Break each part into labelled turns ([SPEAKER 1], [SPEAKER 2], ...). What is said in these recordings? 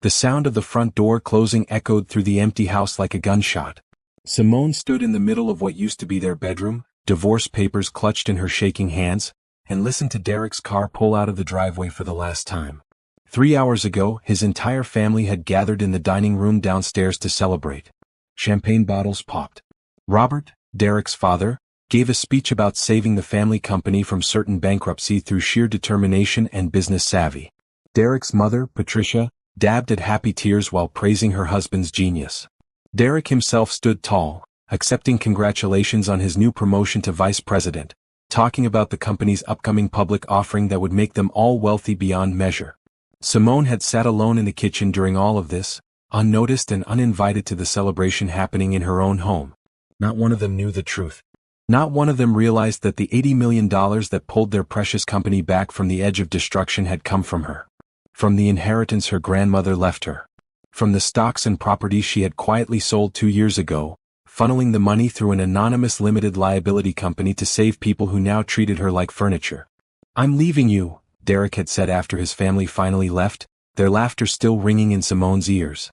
[SPEAKER 1] The sound of the front door closing echoed through the empty house like a gunshot. Simone stood in the middle of what used to be their bedroom, divorce papers clutched in her shaking hands, and listened to Derek's car pull out of the driveway for the last time. 3 hours ago, his entire family had gathered in the dining room downstairs to celebrate. Champagne bottles popped. Robert, Derek's father, gave a speech about saving the family company from certain bankruptcy through sheer determination and business savvy. Derek's mother, Patricia, dabbed at happy tears while praising her husband's genius. Derek himself stood tall, accepting congratulations on his new promotion to vice president, talking about the company's upcoming public offering that would make them all wealthy beyond measure. Simone had sat alone in the kitchen during all of this, unnoticed and uninvited to the celebration happening in her own home. Not one of them knew the truth. Not one of them realized that the $80 million that pulled their precious company back from the edge of destruction had come from her. From the inheritance her grandmother left her. From the stocks and properties she had quietly sold 2 years ago, funneling the money through an anonymous limited liability company to save people who now treated her like furniture. "I'm leaving you," Derek had said after his family finally left, their laughter still ringing in Simone's ears.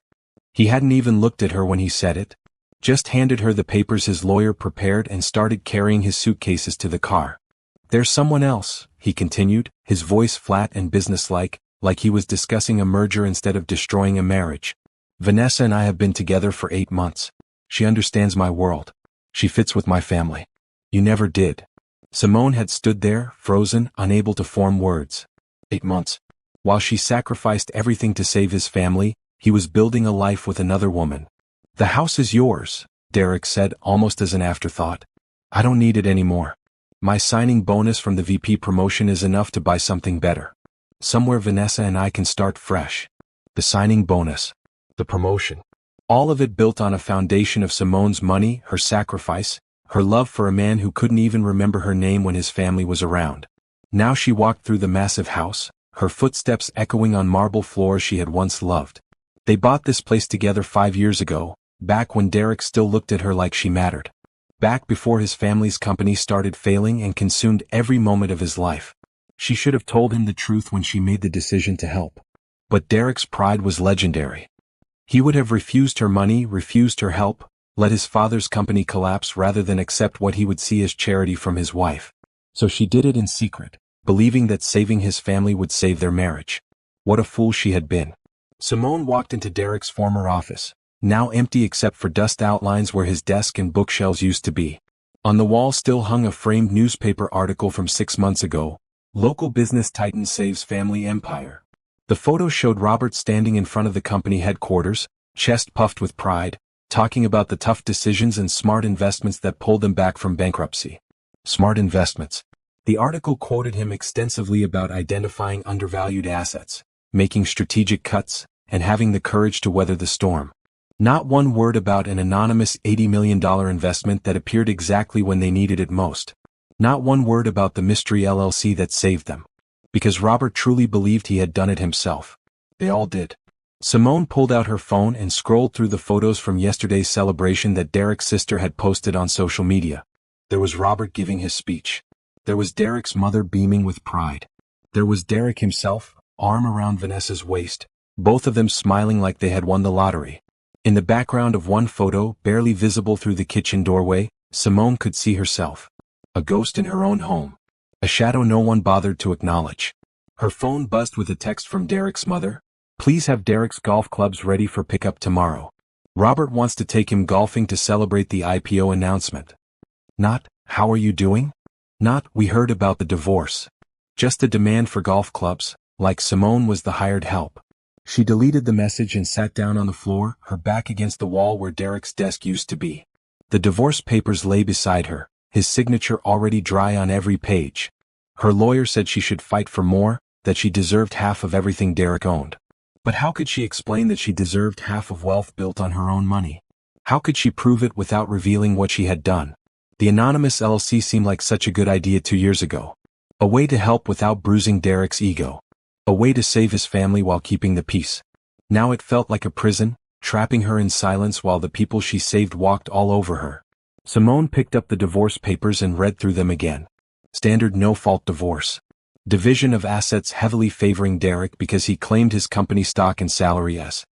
[SPEAKER 1] He hadn't even looked at her when he said it. Just handed her the papers his lawyer prepared and started carrying his suitcases to the car. "There's someone else," he continued, his voice flat and businesslike, like he was discussing a merger instead of destroying a marriage. "Vanessa and I have been together for 8 months. She understands my world. She fits with my family. You never did." Simone had stood there, frozen, unable to form words. 8 months. While she sacrificed everything to save his family, he was building a life with another woman. "The house is yours," Derek said almost as an afterthought. "I don't need it anymore. My signing bonus from the VP promotion is enough to buy something better. Somewhere Vanessa and I can start fresh." The signing bonus. The promotion. All of it built on a foundation of Simone's money, her sacrifice, her love for a man who couldn't even remember her name when his family was around. Now she walked through the massive house, her footsteps echoing on marble floors she had once loved. They bought this place together 5 years ago, back when Derek still looked at her like she mattered. Back before his family's company started failing and consumed every moment of his life. She should have told him the truth when she made the decision to help. But Derek's pride was legendary. He would have refused her money, refused her help, let his father's company collapse rather than accept what he would see as charity from his wife. So she did it in secret, believing that saving his family would save their marriage. What a fool she had been. Simone walked into Derek's former office, now empty except for dust outlines where his desk and bookshelves used to be. On the wall still hung a framed newspaper article from 6 months ago, "Local Business Titan Saves Family Empire." The photo showed Robert standing in front of the company headquarters, chest puffed with pride, talking about the tough decisions and smart investments that pulled them back from bankruptcy. Smart investments. The article quoted him extensively about identifying undervalued assets, making strategic cuts, and having the courage to weather the storm. Not one word about an anonymous $80 million investment that appeared exactly when they needed it most. Not one word about the mystery LLC that saved them. Because Robert truly believed he had done it himself. They all did. Simone pulled out her phone and scrolled through the photos from yesterday's celebration that Derek's sister had posted on social media. There was Robert giving his speech. There was Derek's mother beaming with pride. There was Derek himself, arm around Vanessa's waist, both of them smiling like they had won the lottery. In the background of one photo, barely visible through the kitchen doorway, Simone could see herself. A ghost in her own home. A shadow no one bothered to acknowledge. Her phone buzzed with a text from Derek's mother. "Please have Derek's golf clubs ready for pickup tomorrow. Robert wants to take him golfing to celebrate the IPO announcement." Not, "How are you doing?" Not, "We heard about the divorce." Just a demand for golf clubs, like Simone was the hired help. She deleted the message and sat down on the floor, her back against the wall where Derek's desk used to be. The divorce papers lay beside her, his signature already dry on every page. Her lawyer said she should fight for more, that she deserved half of everything Derek owned. But how could she explain that she deserved half of wealth built on her own money? How could she prove it without revealing what she had done? The anonymous LLC seemed like such a good idea 2 years ago. A way to help without bruising Derek's ego. A way to save his family while keeping the peace. Now it felt like a prison, trapping her in silence while the people she saved walked all over her. Simone picked up the divorce papers and read through them again. Standard no-fault divorce. Division of assets heavily favoring Derek because he claimed his company stock and salary as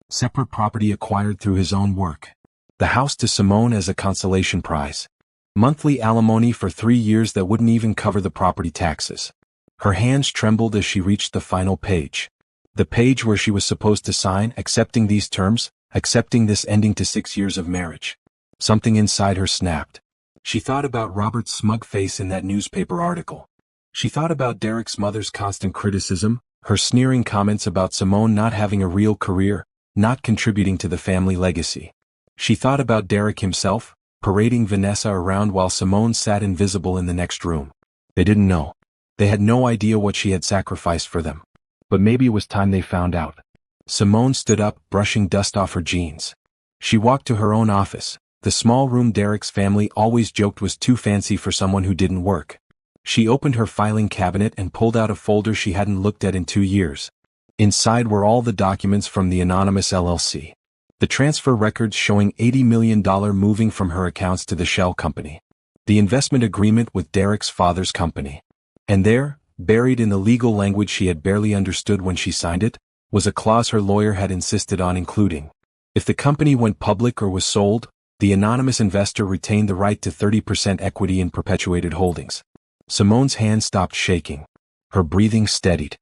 [SPEAKER 1] separate property acquired through his own work. The house to Simone as a consolation prize. Monthly alimony for 3 years that wouldn't even cover the property taxes. Her hands trembled as she reached the final page. The page where she was supposed to sign accepting these terms, accepting this ending to 6 years of marriage. Something inside her snapped. She thought about Robert's smug face in that newspaper article. She thought about Derek's mother's constant criticism, her sneering comments about Simone not having a real career, not contributing to the family legacy. She thought about Derek himself, parading Vanessa around while Simone sat invisible in the next room. They didn't know. They had no idea what she had sacrificed for them. But maybe it was time they found out. Simone stood up, brushing dust off her jeans. She walked to her own office, the small room Derek's family always joked was too fancy for someone who didn't work. She opened her filing cabinet and pulled out a folder she hadn't looked at in 2 years. Inside were all the documents from the anonymous LLC. The transfer records showing $80 million moving from her accounts to the shell company. The investment agreement with Derek's father's company. And there, buried in the legal language she had barely understood when she signed it, was a clause her lawyer had insisted on including. If the company went public or was sold, the anonymous investor retained the right to 30% equity in perpetuated holdings. Simone's hand stopped shaking. Her breathing steadied.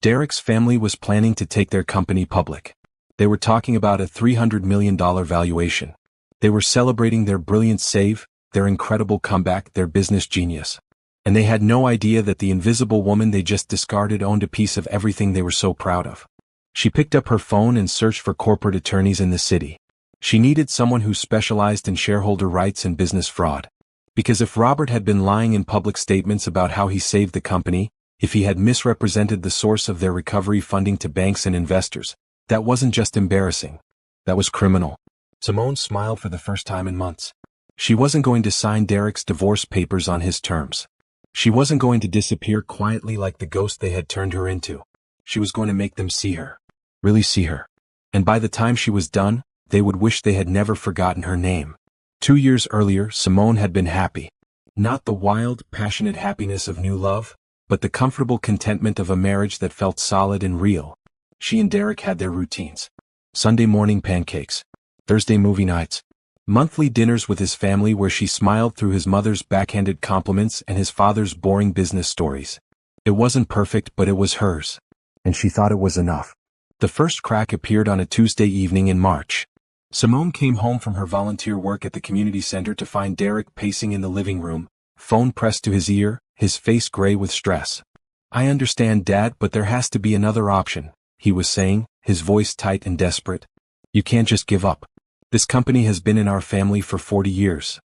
[SPEAKER 1] Derek's family was planning to take their company public. They were talking about a $300 million valuation. They were celebrating their brilliant save, their incredible comeback, their business genius. And they had no idea that the invisible woman they just discarded owned a piece of everything they were so proud of. She picked up her phone and searched for corporate attorneys in the city. She needed someone who specialized in shareholder rights and business fraud. Because if Robert had been lying in public statements about how he saved the company, if he had misrepresented the source of their recovery funding to banks and investors, that wasn't just embarrassing. That was criminal. Simone smiled for the first time in months. She wasn't going to sign Derek's divorce papers on his terms. She wasn't going to disappear quietly like the ghost they had turned her into. She was going to make them see her. Really see her. And by the time she was done, they would wish they had never forgotten her name. 2 years earlier, Simone had been happy. Not the wild, passionate happiness of new love, but the comfortable contentment of a marriage that felt solid and real. She and Derek had their routines. Sunday morning pancakes. Thursday movie nights. Monthly dinners with his family where she smiled through his mother's backhanded compliments and his father's boring business stories. It wasn't perfect, but it was hers. And she thought it was enough. The first crack appeared on a Tuesday evening in March. Simone came home from her volunteer work at the community center to find Derek pacing in the living room, phone pressed to his ear, his face gray with stress. "I understand, Dad, but there has to be another option," he was saying, his voice tight and desperate. "You can't just give up. This company has been in our family for 40 years.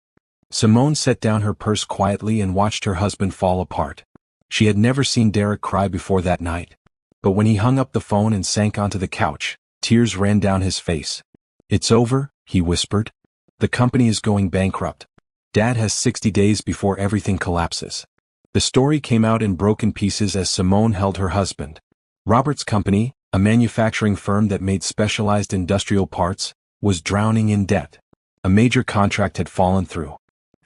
[SPEAKER 1] Simone set down her purse quietly and watched her husband fall apart. She had never seen Derek cry before that night. But when he hung up the phone and sank onto the couch, tears ran down his face. "It's over," he whispered. "The company is going bankrupt. Dad has 60 days before everything collapses." The story came out in broken pieces as Simone held her husband. Robert's company, a manufacturing firm that made specialized industrial parts, was drowning in debt. A major contract had fallen through.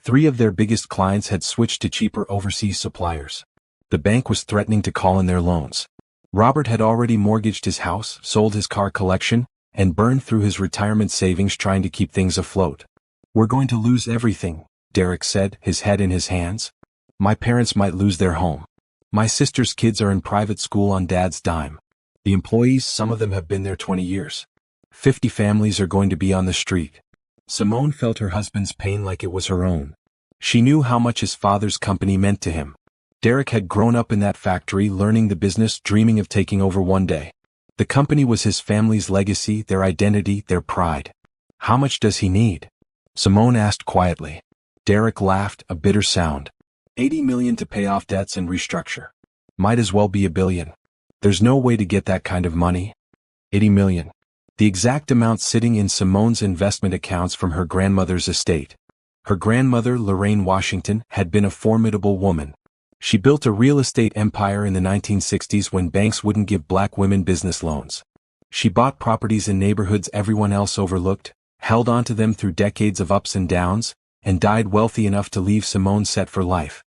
[SPEAKER 1] 3 of their biggest clients had switched to cheaper overseas suppliers. The bank was threatening to call in their loans. Robert had already mortgaged his house, sold his car collection, and burned through his retirement savings trying to keep things afloat. "We're going to lose everything," Derek said, his head in his hands. "My parents might lose their home. My sister's kids are in private school on Dad's dime. The employees, some of them have been there 20 years. 50 families are going to be on the street." Simone felt her husband's pain like it was her own. She knew how much his father's company meant to him. Derek had grown up in that factory, learning the business, dreaming of taking over one day. The company was his family's legacy, their identity, their pride. "How much does he need?" Simone asked quietly. Derek laughed, a bitter sound. $80 million to pay off debts and restructure. Might as well be $1 billion. There's no way to get that kind of money. $80 million. The exact amount sitting in Simone's investment accounts from her grandmother's estate. Her grandmother, Lorraine Washington, had been a formidable woman. She built a real estate empire in the 1960s when banks wouldn't give black women business loans. She bought properties in neighborhoods everyone else overlooked, held onto them through decades of ups and downs, and died wealthy enough to leave Simone set for life.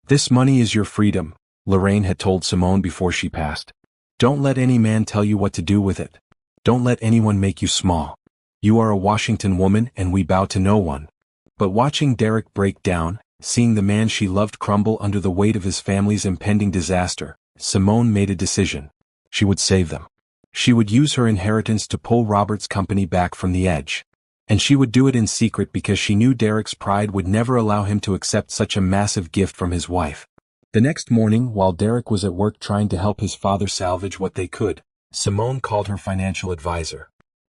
[SPEAKER 1] "This money is your freedom," Lorraine had told Simone before she passed. Don't let any man tell you what to do with it. Don't let anyone make you small. You are a Washington woman and we bow to no one. But watching Derek break down, seeing the man she loved crumble under the weight of his family's impending disaster, Simone made a decision. She would save them. She would use her inheritance to pull Robert's company back from the edge. And she would do it in secret because she knew Derek's pride would never allow him to accept such a massive gift from his wife. The next morning, while Derek was at work trying to help his father salvage what they could, Simone called her financial advisor.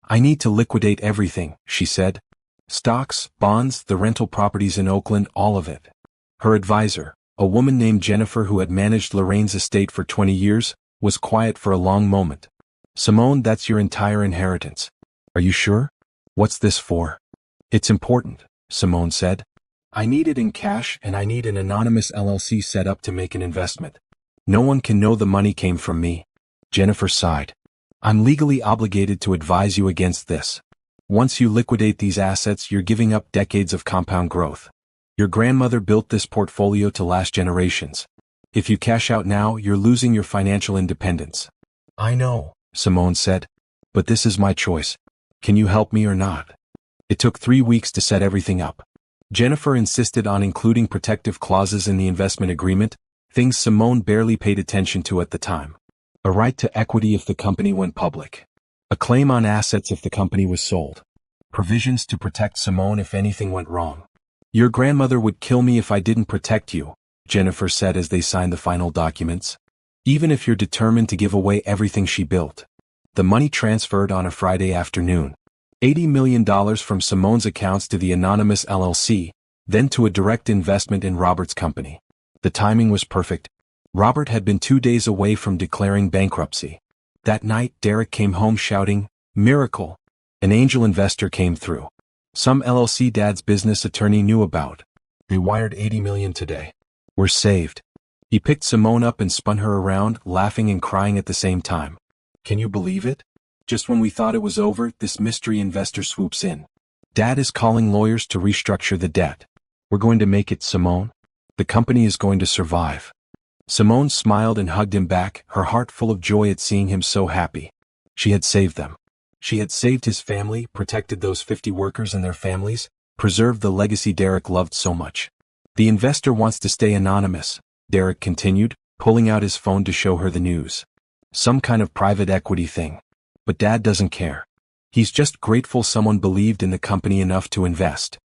[SPEAKER 1] I need to liquidate everything, she said. Stocks, bonds, the rental properties in Oakland, all of it. Her advisor, a woman named Jennifer who had managed Lorraine's estate for 20 years, was quiet for a long moment. Simone, that's your entire inheritance. Are you sure? What's this for? It's important, Simone said. I need it in cash and I need an anonymous LLC set up to make an investment. No one can know the money came from me. Jennifer sighed. I'm legally obligated to advise you against this. Once you liquidate these assets, you're giving up decades of compound growth. Your grandmother built this portfolio to last generations. If you cash out now, you're losing your financial independence. I know, Simone said. But this is my choice. Can you help me or not? It took 3 weeks to set everything up. Jennifer insisted on including protective clauses in the investment agreement, things Simone barely paid attention to at the time. A right to equity if the company went public. A claim on assets if the company was sold. Provisions to protect Simone if anything went wrong. Your grandmother would kill me if I didn't protect you, Jennifer said as they signed the final documents. Even if you're determined to give away everything she built. The money transferred on a Friday afternoon. $80 million from Simone's accounts to the anonymous LLC, then to a direct investment in Robert's company. The timing was perfect. Robert had been 2 days away from declaring bankruptcy. That night, Derek came home shouting, "Miracle!" An angel investor came through. Some LLC Dad's business attorney knew about. They wired $80 million today. We're saved. He picked Simone up and spun her around, laughing and crying at the same time. Can you believe it? Just when we thought it was over, this mystery investor swoops in. Dad is calling lawyers to restructure the debt. We're going to make it, Simone. The company is going to survive. Simone smiled and hugged him back, her heart full of joy at seeing him so happy. She had saved them. She had saved his family, protected those 50 workers and their families, preserved the legacy Derek loved so much. The investor wants to stay anonymous, Derek continued, pulling out his phone to show her the news. Some kind of private equity thing. But Dad doesn't care. He's just grateful someone believed in the company enough to invest.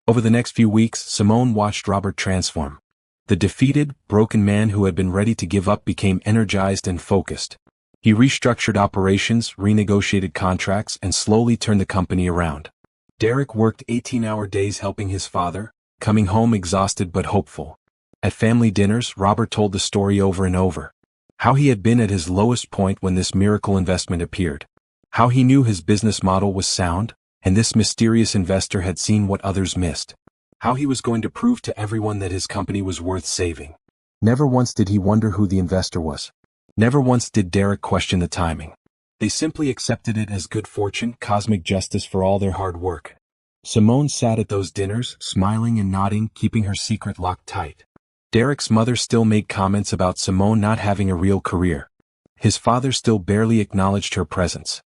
[SPEAKER 1] Over the next few weeks, Simone watched Robert transform. The defeated, broken man who had been ready to give up became energized and focused. He restructured operations, renegotiated contracts, and slowly turned the company around. Derek worked 18-hour days helping his father, coming home exhausted but hopeful. At family dinners, Robert told the story over and over. How he had been at his lowest point when this miracle investment appeared. How he knew his business model was sound, and this mysterious investor had seen what others missed. How he was going to prove to everyone that his company was worth saving. Never once did he wonder who the investor was. Never once did Derek question the timing. They simply accepted it as good fortune, cosmic justice for all their hard work. Simone sat at those dinners, smiling and nodding, keeping her secret locked tight. Derek's mother still made comments about Simone not having a real career. His father still barely acknowledged her presence.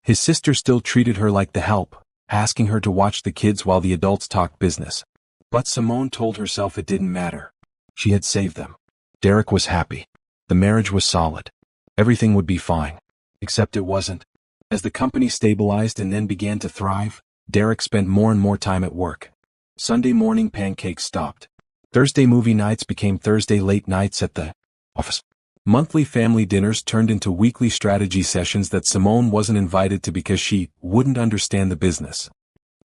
[SPEAKER 1] His sister still treated her like the help, asking her to watch the kids while the adults talked business. But Simone told herself it didn't matter. She had saved them. Derek was happy. The marriage was solid. Everything would be fine. Except it wasn't. As the company stabilized and then began to thrive, Derek spent more and more time at work. Sunday morning pancakes stopped. Thursday movie nights became Thursday late nights at the office. Monthly family dinners turned into weekly strategy sessions that Simone wasn't invited to because she wouldn't understand the business.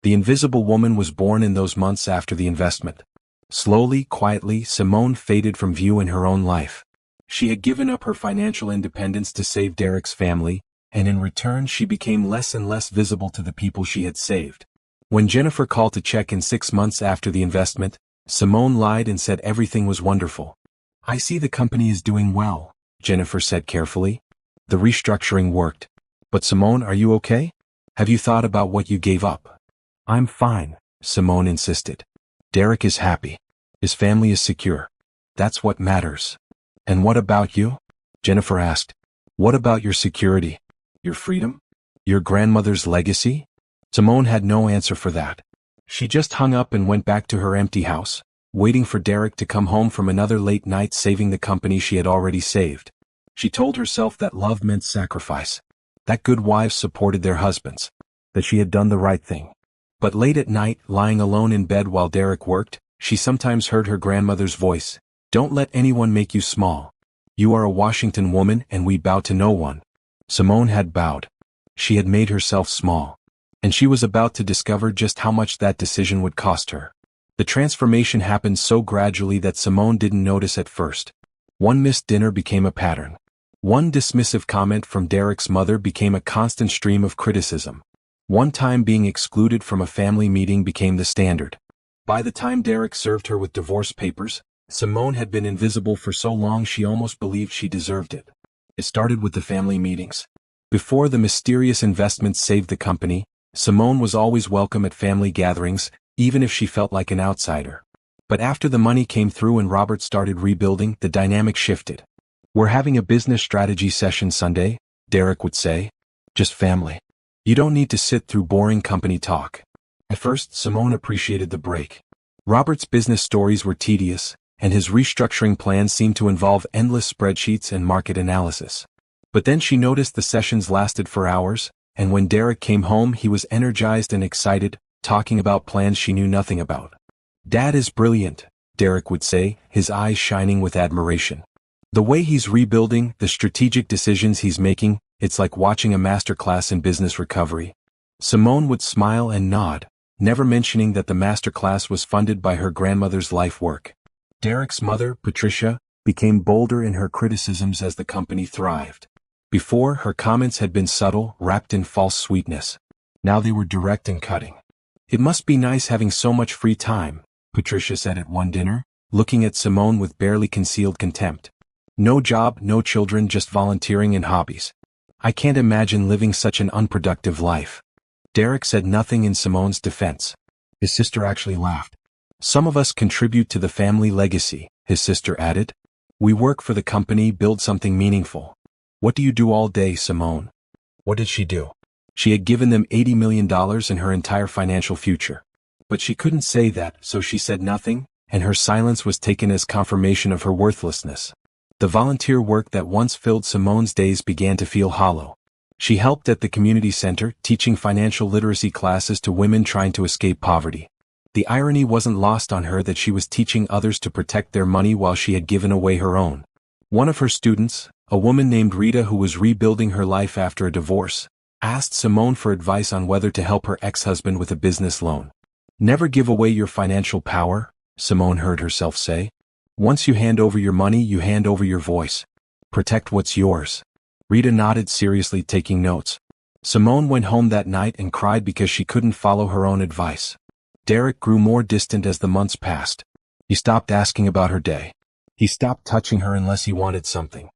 [SPEAKER 1] The invisible woman was born in those months after the investment. Slowly, quietly, Simone faded from view in her own life. She had given up her financial independence to save Derek's family, and in return she became less and less visible to the people she had saved. When Jennifer called to check in 6 months after the investment, Simone lied and said everything was wonderful. I see the company is doing well, Jennifer said carefully. The restructuring worked. But Simone, are you okay? Have you thought about what you gave up? I'm fine, Simone insisted. Derek is happy. His family is secure. That's what matters. And what about you? Jennifer asked. What about your security? Your freedom? Your grandmother's legacy? Simone had no answer for that. She just hung up and went back to her empty house, waiting for Derek to come home from another late night saving the company she had already saved. She told herself that love meant sacrifice, that good wives supported their husbands, that she had done the right thing. But late at night, lying alone in bed while Derek worked, she sometimes heard her grandmother's voice. Don't let anyone make you small. You are a Washington woman and we bow to no one. Simone had bowed. She had made herself small. And she was about to discover just how much that decision would cost her. The transformation happened so gradually that Simone didn't notice at first. One missed dinner became a pattern. One dismissive comment from Derek's mother became a constant stream of criticism. One time being excluded from a family meeting became the standard. By the time Derek served her with divorce papers, Simone had been invisible for so long she almost believed she deserved it. It started with the family meetings. Before the mysterious investments saved the company, Simone was always welcome at family gatherings, even if she felt like an outsider. But after the money came through and Robert started rebuilding, the dynamic shifted. We're having a business strategy session Sunday, Derek would say. Just family. You don't need to sit through boring company talk. At first, Simone appreciated the break. Robert's business stories were tedious, and his restructuring plans seemed to involve endless spreadsheets and market analysis. But then she noticed the sessions lasted for hours, and when Derek came home he was energized and excited, talking about plans she knew nothing about. Dad is brilliant, Derek would say, his eyes shining with admiration. The way he's rebuilding, the strategic decisions he's making, it's like watching a masterclass in business recovery. Simone would smile and nod, never mentioning that the masterclass was funded by her grandmother's life work. Derek's mother, Patricia, became bolder in her criticisms as the company thrived. Before, her comments had been subtle, wrapped in false sweetness. Now they were direct and cutting. It must be nice having so much free time, Patricia said at one dinner, looking at Simone with barely concealed contempt. No job, no children, just volunteering and hobbies. I can't imagine living such an unproductive life. Derek said nothing in Simone's defense. His sister actually laughed. Some of us contribute to the family legacy, his sister added. We work for the company, build something meaningful. What do you do all day, Simone? What did she do? She had given them $80 million and her entire financial future. But she couldn't say that, so she said nothing, and her silence was taken as confirmation of her worthlessness. The volunteer work that once filled Simone's days began to feel hollow. She helped at the community center, teaching financial literacy classes to women trying to escape poverty. The irony wasn't lost on her that she was teaching others to protect their money while she had given away her own. One of her students, a woman named Rita who was rebuilding her life after a divorce, asked Simone for advice on whether to help her ex-husband with a business loan. Never give away your financial power, Simone heard herself say. Once you hand over your money, you hand over your voice. Protect what's yours. Rita nodded seriously, taking notes. Simone went home that night and cried because she couldn't follow her own advice. Derek grew more distant as the months passed. He stopped asking about her day. He stopped touching her unless he wanted something.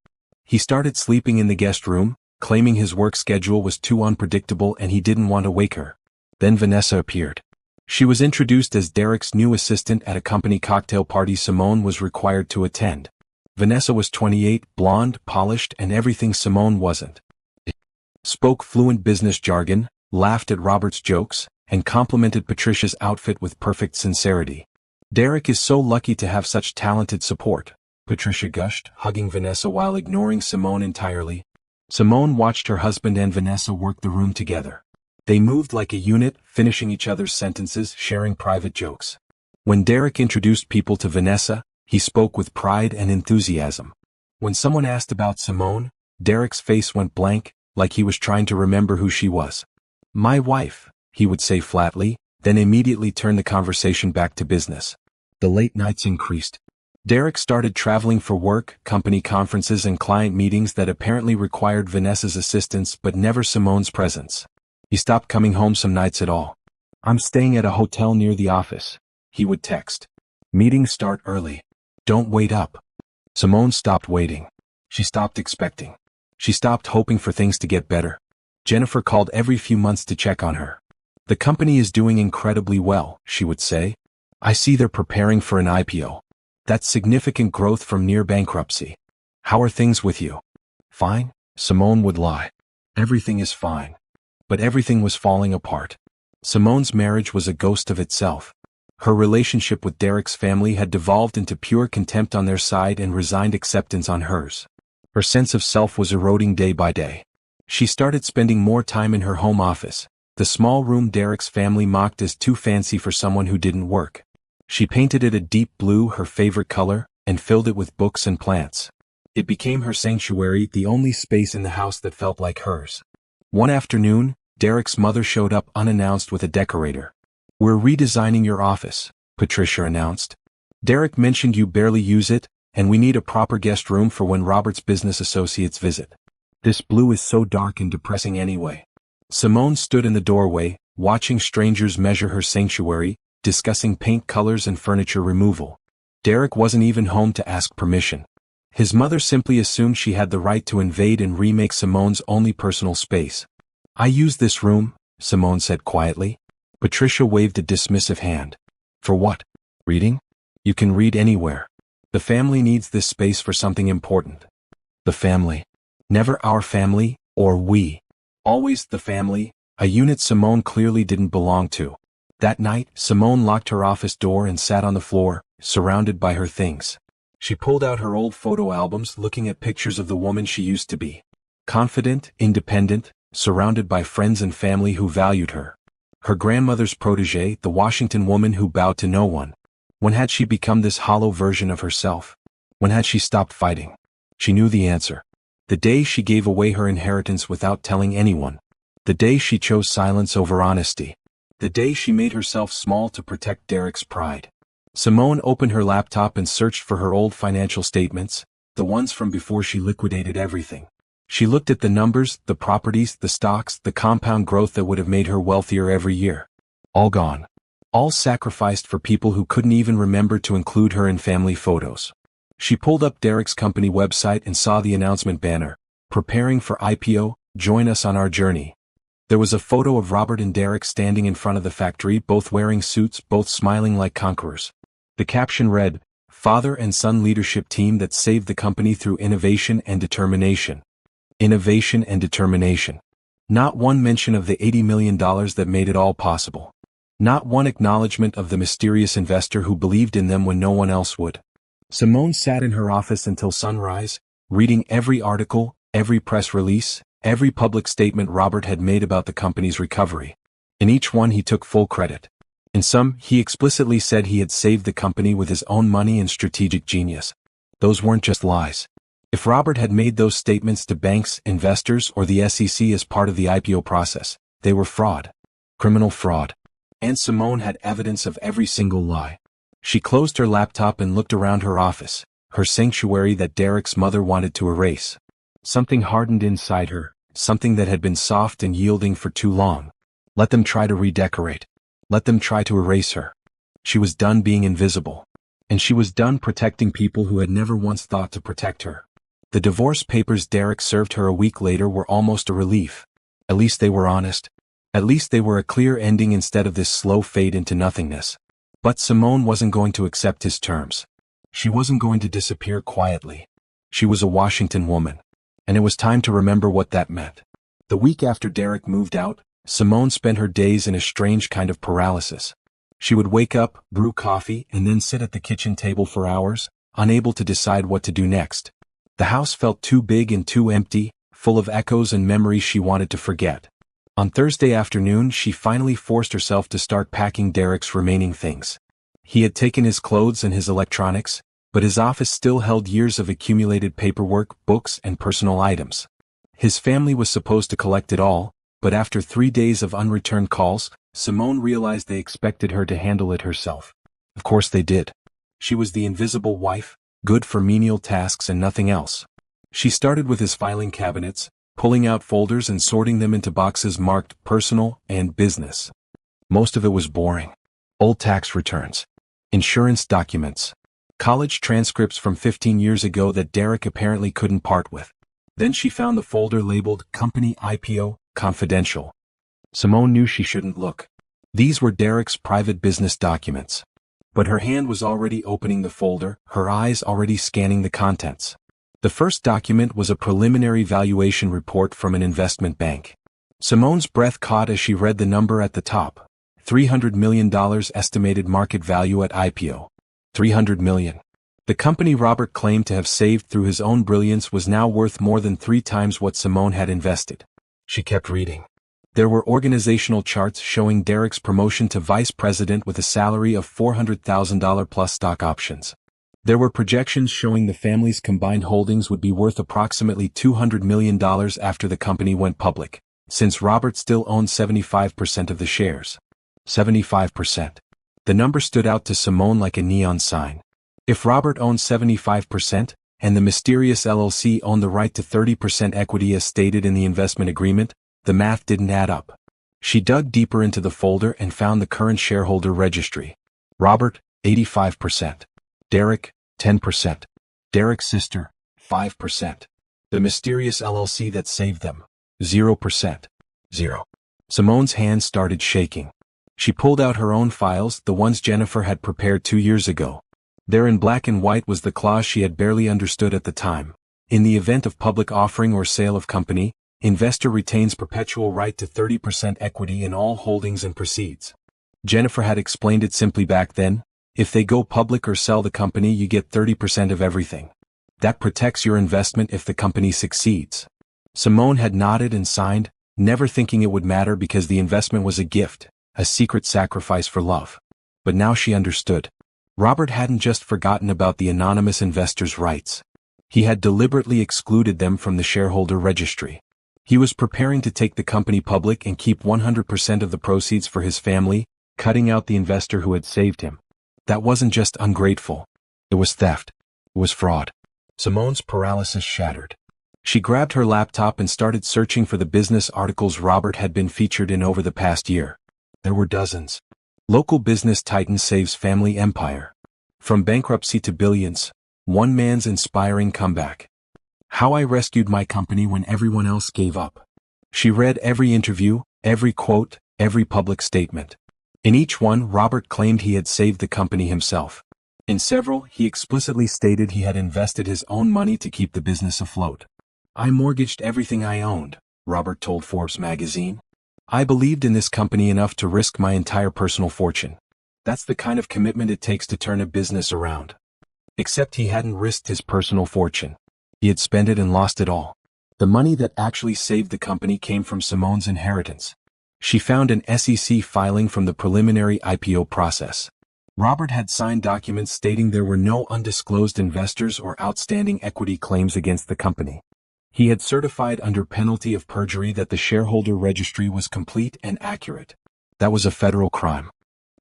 [SPEAKER 1] He started sleeping in the guest room, claiming his work schedule was too unpredictable and he didn't want to wake her. Then Vanessa appeared. She was introduced as Derek's new assistant at a company cocktail party Simone was required to attend. Vanessa was 28, blonde, polished, and everything Simone wasn't. Spoke fluent business jargon, laughed at Robert's jokes, and complimented Patricia's outfit with perfect sincerity. Derek is so lucky to have such talented support, Patricia gushed, hugging Vanessa while ignoring Simone entirely. Simone watched her husband and Vanessa work the room together. They moved like a unit, finishing each other's sentences, sharing private jokes. When Derek introduced people to Vanessa, he spoke with pride and enthusiasm. When someone asked about Simone, Derek's face went blank, like he was trying to remember who she was. My wife, he would say flatly, then immediately turn the conversation back to business. The late nights increased. Derek started traveling for work, company conferences and client meetings that apparently required Vanessa's assistance but never Simone's presence. He stopped coming home some nights at all. I'm staying at a hotel near the office, he would text. Meetings start early. Don't wait up. Simone stopped waiting. She stopped expecting. She stopped hoping for things to get better. Jennifer called every few months to check on her. The company is doing incredibly well, she would say. I see they're preparing for an IPO. That's significant growth from near bankruptcy. How are things with you? Fine, Simone would lie. Everything is fine. But everything was falling apart. Simone's marriage was a ghost of itself. Her relationship with Derek's family had devolved into pure contempt on their side and resigned acceptance on hers. Her sense of self was eroding day by day. She started spending more time in her home office, the small room Derek's family mocked as too fancy for someone who didn't work. She painted it a deep blue, her favorite color, and filled it with books and plants. It became her sanctuary, the only space in the house that felt like hers. One afternoon, Derek's mother showed up unannounced with a decorator. "We're redesigning your office," Patricia announced. "Derek mentioned you barely use it, and we need a proper guest room for when Robert's business associates visit. This blue is so dark and depressing anyway." Simone stood in the doorway, watching strangers measure her sanctuary, discussing paint colors and furniture removal. Derek wasn't even home to ask permission. His mother simply assumed she had the right to invade and remake Simone's only personal space. "I use this room," Simone said quietly. Patricia waved a dismissive hand. "For what? Reading? You can read anywhere. The family needs this space for something important." The family. Never our family, or we. Always the family, a unit Simone clearly didn't belong to. That night, Simone locked her office door and sat on the floor, surrounded by her things. She pulled out her old photo albums, looking at pictures of the woman she used to be. Confident, independent, surrounded by friends and family who valued her. Her grandmother's protégé, the Washington woman who bowed to no one. When had she become this hollow version of herself? When had she stopped fighting? She knew the answer. The day she gave away her inheritance without telling anyone. The day she chose silence over honesty. The day she made herself small to protect Derek's pride. Simone opened her laptop and searched for her old financial statements, the ones from before she liquidated everything. She looked at the numbers, the properties, the stocks, the compound growth that would have made her wealthier every year. All gone. All sacrificed for people who couldn't even remember to include her in family photos. She pulled up Derek's company website and saw the announcement banner, "Preparing for IPO, join us on our journey." There was a photo of Robert and Derek standing in front of the factory, both wearing suits, both smiling like conquerors. The caption read, "Father and son leadership team that saved the company through innovation and determination." Innovation and determination. Not one mention of the $80 million that made it all possible. Not one acknowledgement of the mysterious investor who believed in them when no one else would. Simone sat in her office until sunrise, reading every article, every press release, every public statement Robert had made about the company's recovery. In each one he took full credit. In some, he explicitly said he had saved the company with his own money and strategic genius. Those weren't just lies. If Robert had made those statements to banks, investors, or the SEC as part of the IPO process, they were fraud. Criminal fraud. And Simone had evidence of every single lie. She closed her laptop and looked around her office, her sanctuary that Derek's mother wanted to erase. Something hardened inside her, something that had been soft and yielding for too long. Let them try to redecorate. Let them try to erase her. She was done being invisible. And she was done protecting people who had never once thought to protect her. The divorce papers Derek served her a week later were almost a relief. At least they were honest. At least they were a clear ending instead of this slow fade into nothingness. But Simone wasn't going to accept his terms. She wasn't going to disappear quietly. She was a Washington woman. And it was time to remember what that meant. The week after Derek moved out, Simone spent her days in a strange kind of paralysis. She would wake up, brew coffee, and then sit at the kitchen table for hours, unable to decide what to do next. The house felt too big and too empty, full of echoes and memories she wanted to forget. On Thursday afternoon, she finally forced herself to start packing Derek's remaining things. He had taken his clothes and his electronics, but his office still held years of accumulated paperwork, books, and personal items. His family was supposed to collect it all, but after 3 days of unreturned calls, Simone realized they expected her to handle it herself. Of course they did. She was the invisible wife, good for menial tasks and nothing else. She started with his filing cabinets, pulling out folders and sorting them into boxes marked personal and business. Most of it was boring. Old tax returns, insurance documents, college transcripts from 15 years ago that Derek apparently couldn't part with. Then she found the folder labeled Company IPO, Confidential. Simone knew she shouldn't look. These were Derek's private business documents. But her hand was already opening the folder, her eyes already scanning the contents. The first document was a preliminary valuation report from an investment bank. Simone's breath caught as she read the number at the top. $300 million estimated market value at IPO. $300 million. The company Robert claimed to have saved through his own brilliance was now worth more than 3 times what Simone had invested. She kept reading. There were organizational charts showing Derek's promotion to vice president with a salary of $400,000 plus stock options. There were projections showing the family's combined holdings would be worth approximately $200 million after the company went public, since Robert still owned 75% of the shares. 75%. The number stood out to Simone like a neon sign. If Robert owned 75%, and the mysterious LLC owned the right to 30% equity as stated in the investment agreement, the math didn't add up. She dug deeper into the folder and found the current shareholder registry. Robert, 85%. Derek, 10%. Derek's sister, 5%. The mysterious LLC that saved them, 0%. 0. Simone's hands started shaking. She pulled out her own files, the ones Jennifer had prepared 2 years ago. There in black and white was the clause she had barely understood at the time. In the event of public offering or sale of company, investor retains perpetual right to 30% equity in all holdings and proceeds. Jennifer had explained it simply back then. If they go public or sell the company, you get 30% of everything. That protects your investment if the company succeeds. Simone had nodded and signed, never thinking it would matter because the investment was a gift, a secret sacrifice for love. But now she understood. Robert hadn't just forgotten about the anonymous investors' rights. He had deliberately excluded them from the shareholder registry. He was preparing to take the company public and keep 100% of the proceeds for his family, cutting out the investor who had saved him. That wasn't just ungrateful. It was theft. It was fraud. Simone's paralysis shattered. She grabbed her laptop and started searching for the business articles Robert had been featured in over the past year. There were dozens. Local business titan saves family empire. From bankruptcy to billions, one man's inspiring comeback. How I rescued my company when everyone else gave up. She read every interview, every quote, every public statement. In each one, Robert claimed he had saved the company himself. In several, he explicitly stated he had invested his own money to keep the business afloat. I mortgaged everything I owned, Robert told Forbes magazine. I believed in this company enough to risk my entire personal fortune. That's the kind of commitment it takes to turn a business around. Except he hadn't risked his personal fortune. He had spent it and lost it all. The money that actually saved the company came from Simone's inheritance. She found an SEC filing from the preliminary IPO process. Robert had signed documents stating there were no undisclosed investors or outstanding equity claims against the company. He had certified under penalty of perjury that the shareholder registry was complete and accurate. That was a federal crime.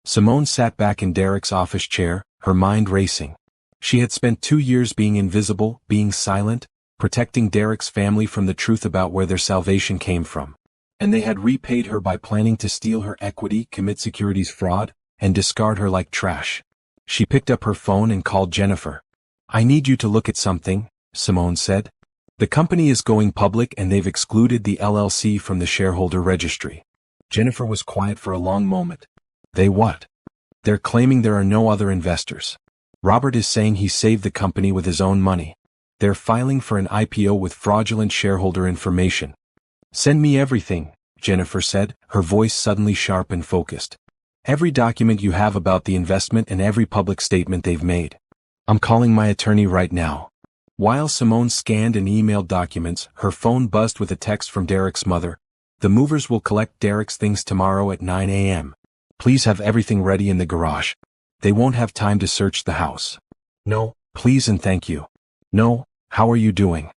[SPEAKER 1] Simone sat back in Derek's office chair, her mind racing. She had spent 2 years being invisible, being silent, protecting Derek's family from the truth about where their salvation came from. And they had repaid her by planning to steal her equity, commit securities fraud, and discard her like trash. She picked up her phone and called Jennifer. I need you to look at something, Simone said. The company is going public and they've excluded the LLC from the shareholder registry. Jennifer was quiet for a long moment. They what? They're claiming there are no other investors. Robert is saying he saved the company with his own money. They're filing for an IPO with fraudulent shareholder information. Send me everything, Jennifer said, her voice suddenly sharp and focused. Every document you have about the investment and every public statement they've made. I'm calling my attorney right now. While Simone scanned and emailed documents, her phone buzzed with a text from Derek's mother. The movers will collect Derek's things tomorrow at 9 a.m. Please have everything ready in the garage. They won't have time to search the house. No, please and thank you. No, how are you doing?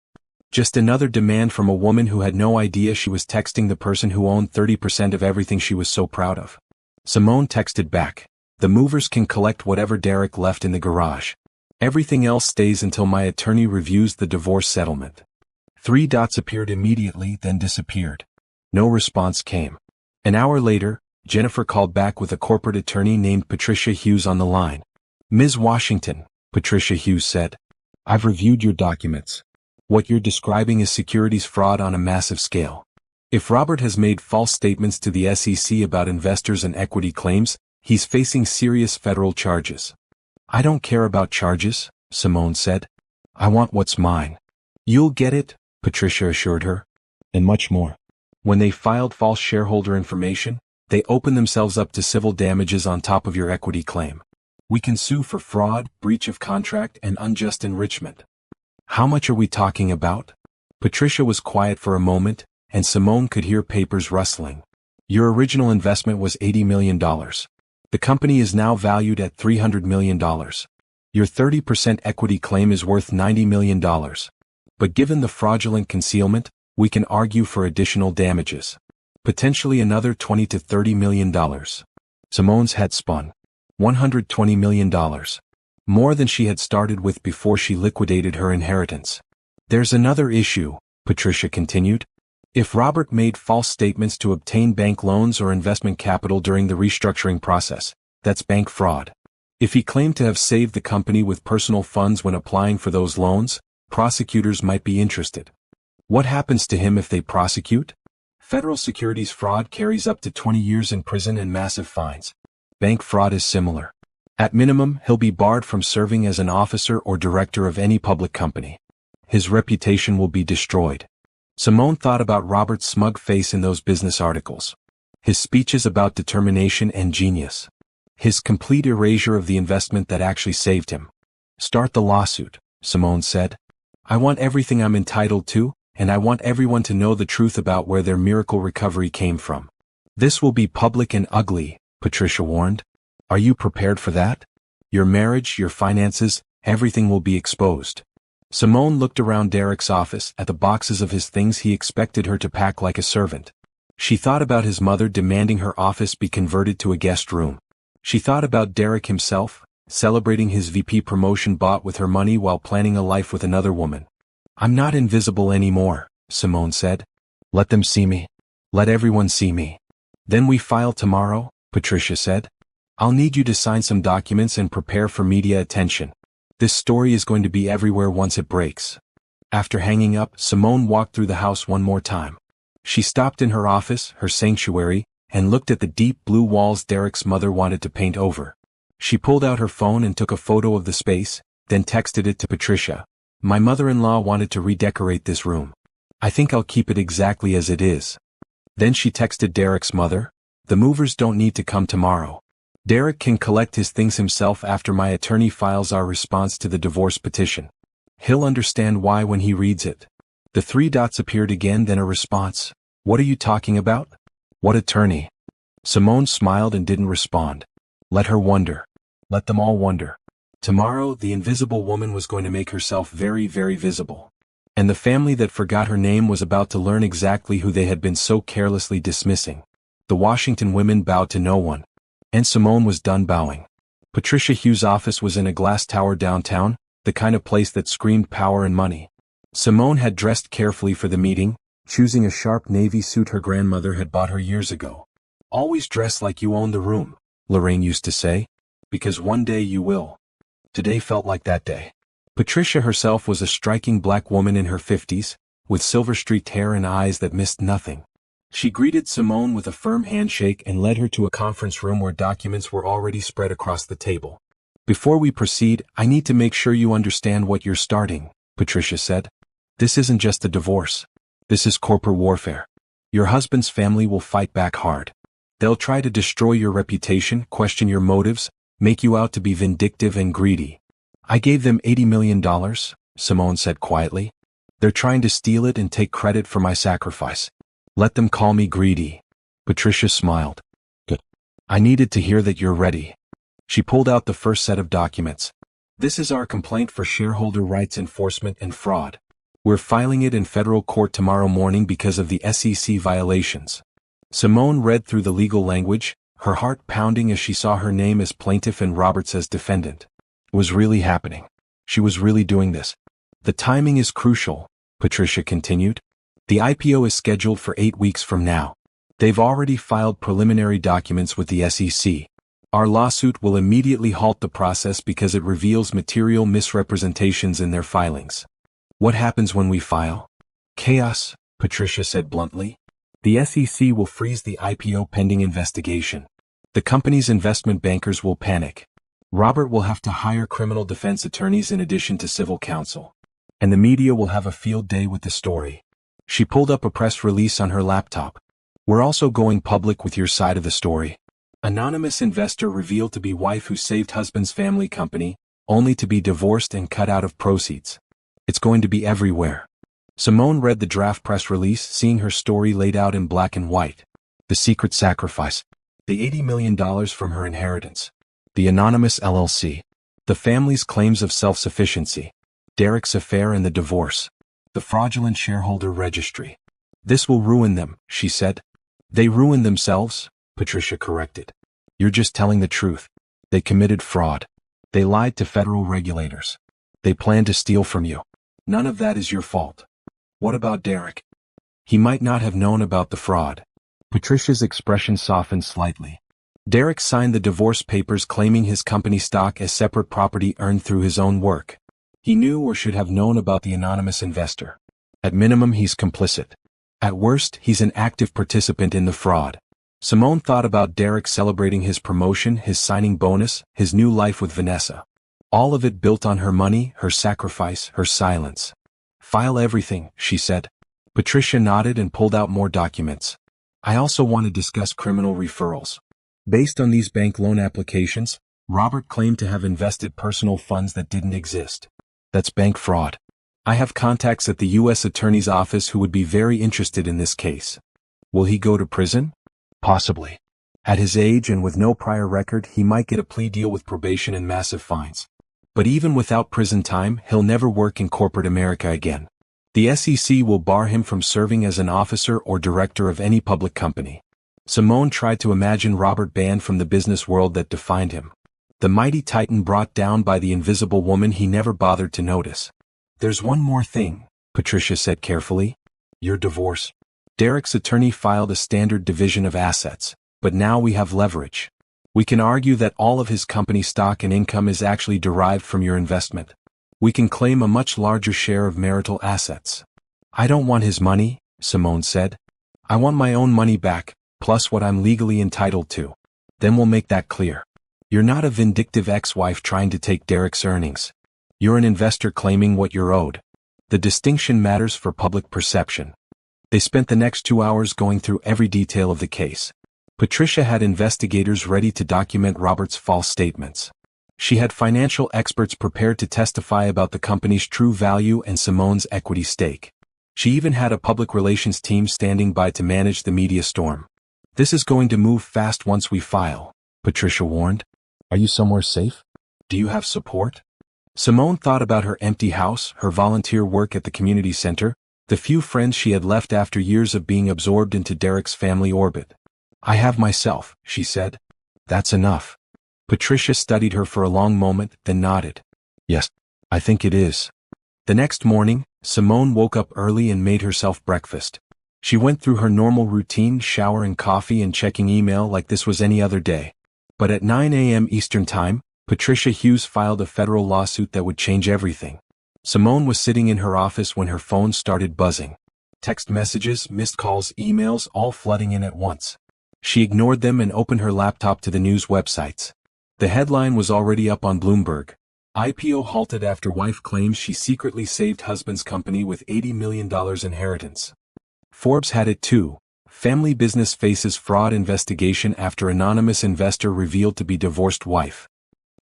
[SPEAKER 1] Just another demand from a woman who had no idea she was texting the person who owned 30% of everything she was so proud of. Simone texted back. The movers can collect whatever Derek left in the garage. Everything else stays until my attorney reviews the divorce settlement. 3 dots appeared immediately, then disappeared. No response came. An hour later, Jennifer called back with a corporate attorney named Patricia Hughes on the line. Ms. Washington, Patricia Hughes said. I've reviewed your documents. What you're describing is securities fraud on a massive scale. If Robert has made false statements to the SEC about investors and equity claims, he's facing serious federal charges. I don't care about charges, Simone said. I want what's mine. You'll get it, Patricia assured her. And much more. When they filed false shareholder information, they opened themselves up to civil damages on top of your equity claim. We can sue for fraud, breach of contract, and unjust enrichment. How much are we talking about? Patricia was quiet for a moment, and Simone could hear papers rustling. Your original investment was $80 million. The company is now valued at $300 million. Your 30% equity claim is worth $90 million. But given the fraudulent concealment, we can argue for additional damages. Potentially another $20 to $30 million. Simone's head spun. $120 million. More than she had started with before she liquidated her inheritance. There's another issue, Patricia continued. If Robert made false statements to obtain bank loans or investment capital during the restructuring process, that's bank fraud. If he claimed to have saved the company with personal funds when applying for those loans, prosecutors might be interested. What happens to him if they prosecute? Federal securities fraud carries up to 20 years in prison and massive fines. Bank fraud is similar. At minimum, he'll be barred from serving as an officer or director of any public company. His reputation will be destroyed. Simone thought about Robert's smug face in those business articles. His speeches about determination and genius. His complete erasure of the investment that actually saved him. Start the lawsuit, Simone said. I want everything I'm entitled to, and I want everyone to know the truth about where their miracle recovery came from. This will be public and ugly, Patricia warned. Are you prepared for that? Your marriage, your finances, everything will be exposed. Simone looked around Derek's office at the boxes of his things he expected her to pack like a servant. She thought about his mother demanding her office be converted to a guest room. She thought about Derek himself, celebrating his VP promotion bought with her money while planning a life with another woman. I'm not invisible anymore, Simone said. Let them see me. Let everyone see me. Then we file tomorrow, Patricia said. I'll need you to sign some documents and prepare for media attention. This story is going to be everywhere once it breaks. After hanging up, Simone walked through the house one more time. She stopped in her office, her sanctuary, and looked at the deep blue walls Derek's mother wanted to paint over. She pulled out her phone and took a photo of the space, then texted it to Patricia. My mother-in-law wanted to redecorate this room. I think I'll keep it exactly as it is. Then she texted Derek's mother. The movers don't need to come tomorrow. Derek can collect his things himself after my attorney files our response to the divorce petition. He'll understand why when he reads it. The three dots appeared again, then a response. What are you talking about? What attorney? Simone smiled and didn't respond. Let her wonder. Let them all wonder. Tomorrow, the invisible woman was going to make herself very, very visible. And the family that forgot her name was about to learn exactly who they had been so carelessly dismissing. The Washington women bowed to no one. And Simone was done bowing. Patricia Hughes' office was in a glass tower downtown, the kind of place that screamed power and money. Simone had dressed carefully for the meeting, choosing a sharp navy suit her grandmother had bought her years ago. Always dress like you own the room, Lorraine used to say, because one day you will. Today felt like that day. Patricia herself was a striking black woman in her 50s, with silver-streaked hair and eyes that missed nothing. She greeted Simone with a firm handshake and led her to a conference room where documents were already spread across the table. Before we proceed, I need to make sure you understand what you're starting, Patricia said. This isn't just a divorce. This is corporate warfare. Your husband's family will fight back hard. They'll try to destroy your reputation, question your motives, make you out to be vindictive and greedy. I gave them $80 million, Simone said quietly. They're trying to steal it and take credit for my sacrifice. Let them call me greedy. Patricia smiled. Good. I needed to hear that you're ready. She pulled out the first set of documents. This is our complaint for shareholder rights enforcement and fraud. We're filing it in federal court tomorrow morning because of the SEC violations. Simone read through the legal language, her heart pounding as she saw her name as plaintiff and Roberts as defendant. It was really happening. She was really doing this. The timing is crucial, Patricia continued. The IPO is scheduled for 8 weeks from now. They've already filed preliminary documents with the SEC. Our lawsuit will immediately halt the process because it reveals material misrepresentations in their filings. What happens when we file? Chaos, Patricia said bluntly. The SEC will freeze the IPO pending investigation. The company's investment bankers will panic. Robert will have to hire criminal defense attorneys in addition to civil counsel. and the media will have a field day with the story. She pulled up a press release on her laptop. We're also going public with your side of the story. Anonymous investor revealed to be wife who saved husband's family company, only to be divorced and cut out of proceeds. It's going to be everywhere. Simone read the draft press release, seeing her story laid out in black and white. The secret sacrifice. The $80 million from her inheritance. The anonymous LLC. The family's claims of self-sufficiency. Derek's affair and the divorce. The fraudulent shareholder registry. This will ruin them, she said. They ruined themselves, Patricia corrected. You're just telling the truth. They committed fraud. They lied to federal regulators. They planned to steal from you. None of that is your fault. What about Derek? He might not have known about the fraud. Patricia's expression softened slightly. Derek signed the divorce papers claiming his company stock as separate property earned through his own work. He knew or should have known about the anonymous investor. At minimum, he's complicit. At worst, he's an active participant in the fraud. Simone thought about Derek celebrating his promotion, his signing bonus, his new life with Vanessa. All of it built on her money, her sacrifice, her silence. File everything, she said. Patricia nodded and pulled out more documents. I also want to discuss criminal referrals. Based on these bank loan applications, Robert claimed to have invested personal funds that didn't exist. That's bank fraud. I have contacts at the U.S. Attorney's Office who would be very interested in this case. Will he go to prison? Possibly. At his age and with no prior record, he might get a plea deal with probation and massive fines. But even without prison time, he'll never work in corporate America again. The SEC will bar him from serving as an officer or director of any public company. Simone tried to imagine Robert banned from the business world that defined him. The mighty titan brought down by the invisible woman he never bothered to notice. There's one more thing, Patricia said carefully. Your divorce. Derek's attorney filed a standard division of assets, but now we have leverage. We can argue that all of his company stock and income is actually derived from your investment. We can claim a much larger share of marital assets. I don't want his money, Simone said. I want my own money back, plus what I'm legally entitled to. Then we'll make that clear. You're not a vindictive ex-wife trying to take Derek's earnings. You're an investor claiming what you're owed. The distinction matters for public perception. They spent the next 2 hours going through every detail of the case. Patricia had investigators ready to document Robert's false statements. She had financial experts prepared to testify about the company's true value and Simone's equity stake. She even had a public relations team standing by to manage the media storm. This is going to move fast once we file, Patricia warned. Are you somewhere safe? Do you have support? Simone thought about her empty house, her volunteer work at the community center, the few friends she had left after years of being absorbed into Derek's family orbit. I have myself, she said. That's enough. Patricia studied her for a long moment, then nodded. Yes, I think it is. The next morning, Simone woke up early and made herself breakfast. She went through her normal routine, showering, coffee, and checking email like this was any other day. But at 9 a.m. Eastern Time, Patricia Hughes filed a federal lawsuit that would change everything. Simone was sitting in her office when her phone started buzzing. Text messages, missed calls, emails, all flooding in at once. She ignored them and opened her laptop to the news websites. The headline was already up on Bloomberg. IPO halted after wife claims she secretly saved husband's company with $80 million inheritance. Forbes had it too. Family business faces fraud investigation after anonymous investor revealed to be divorced wife.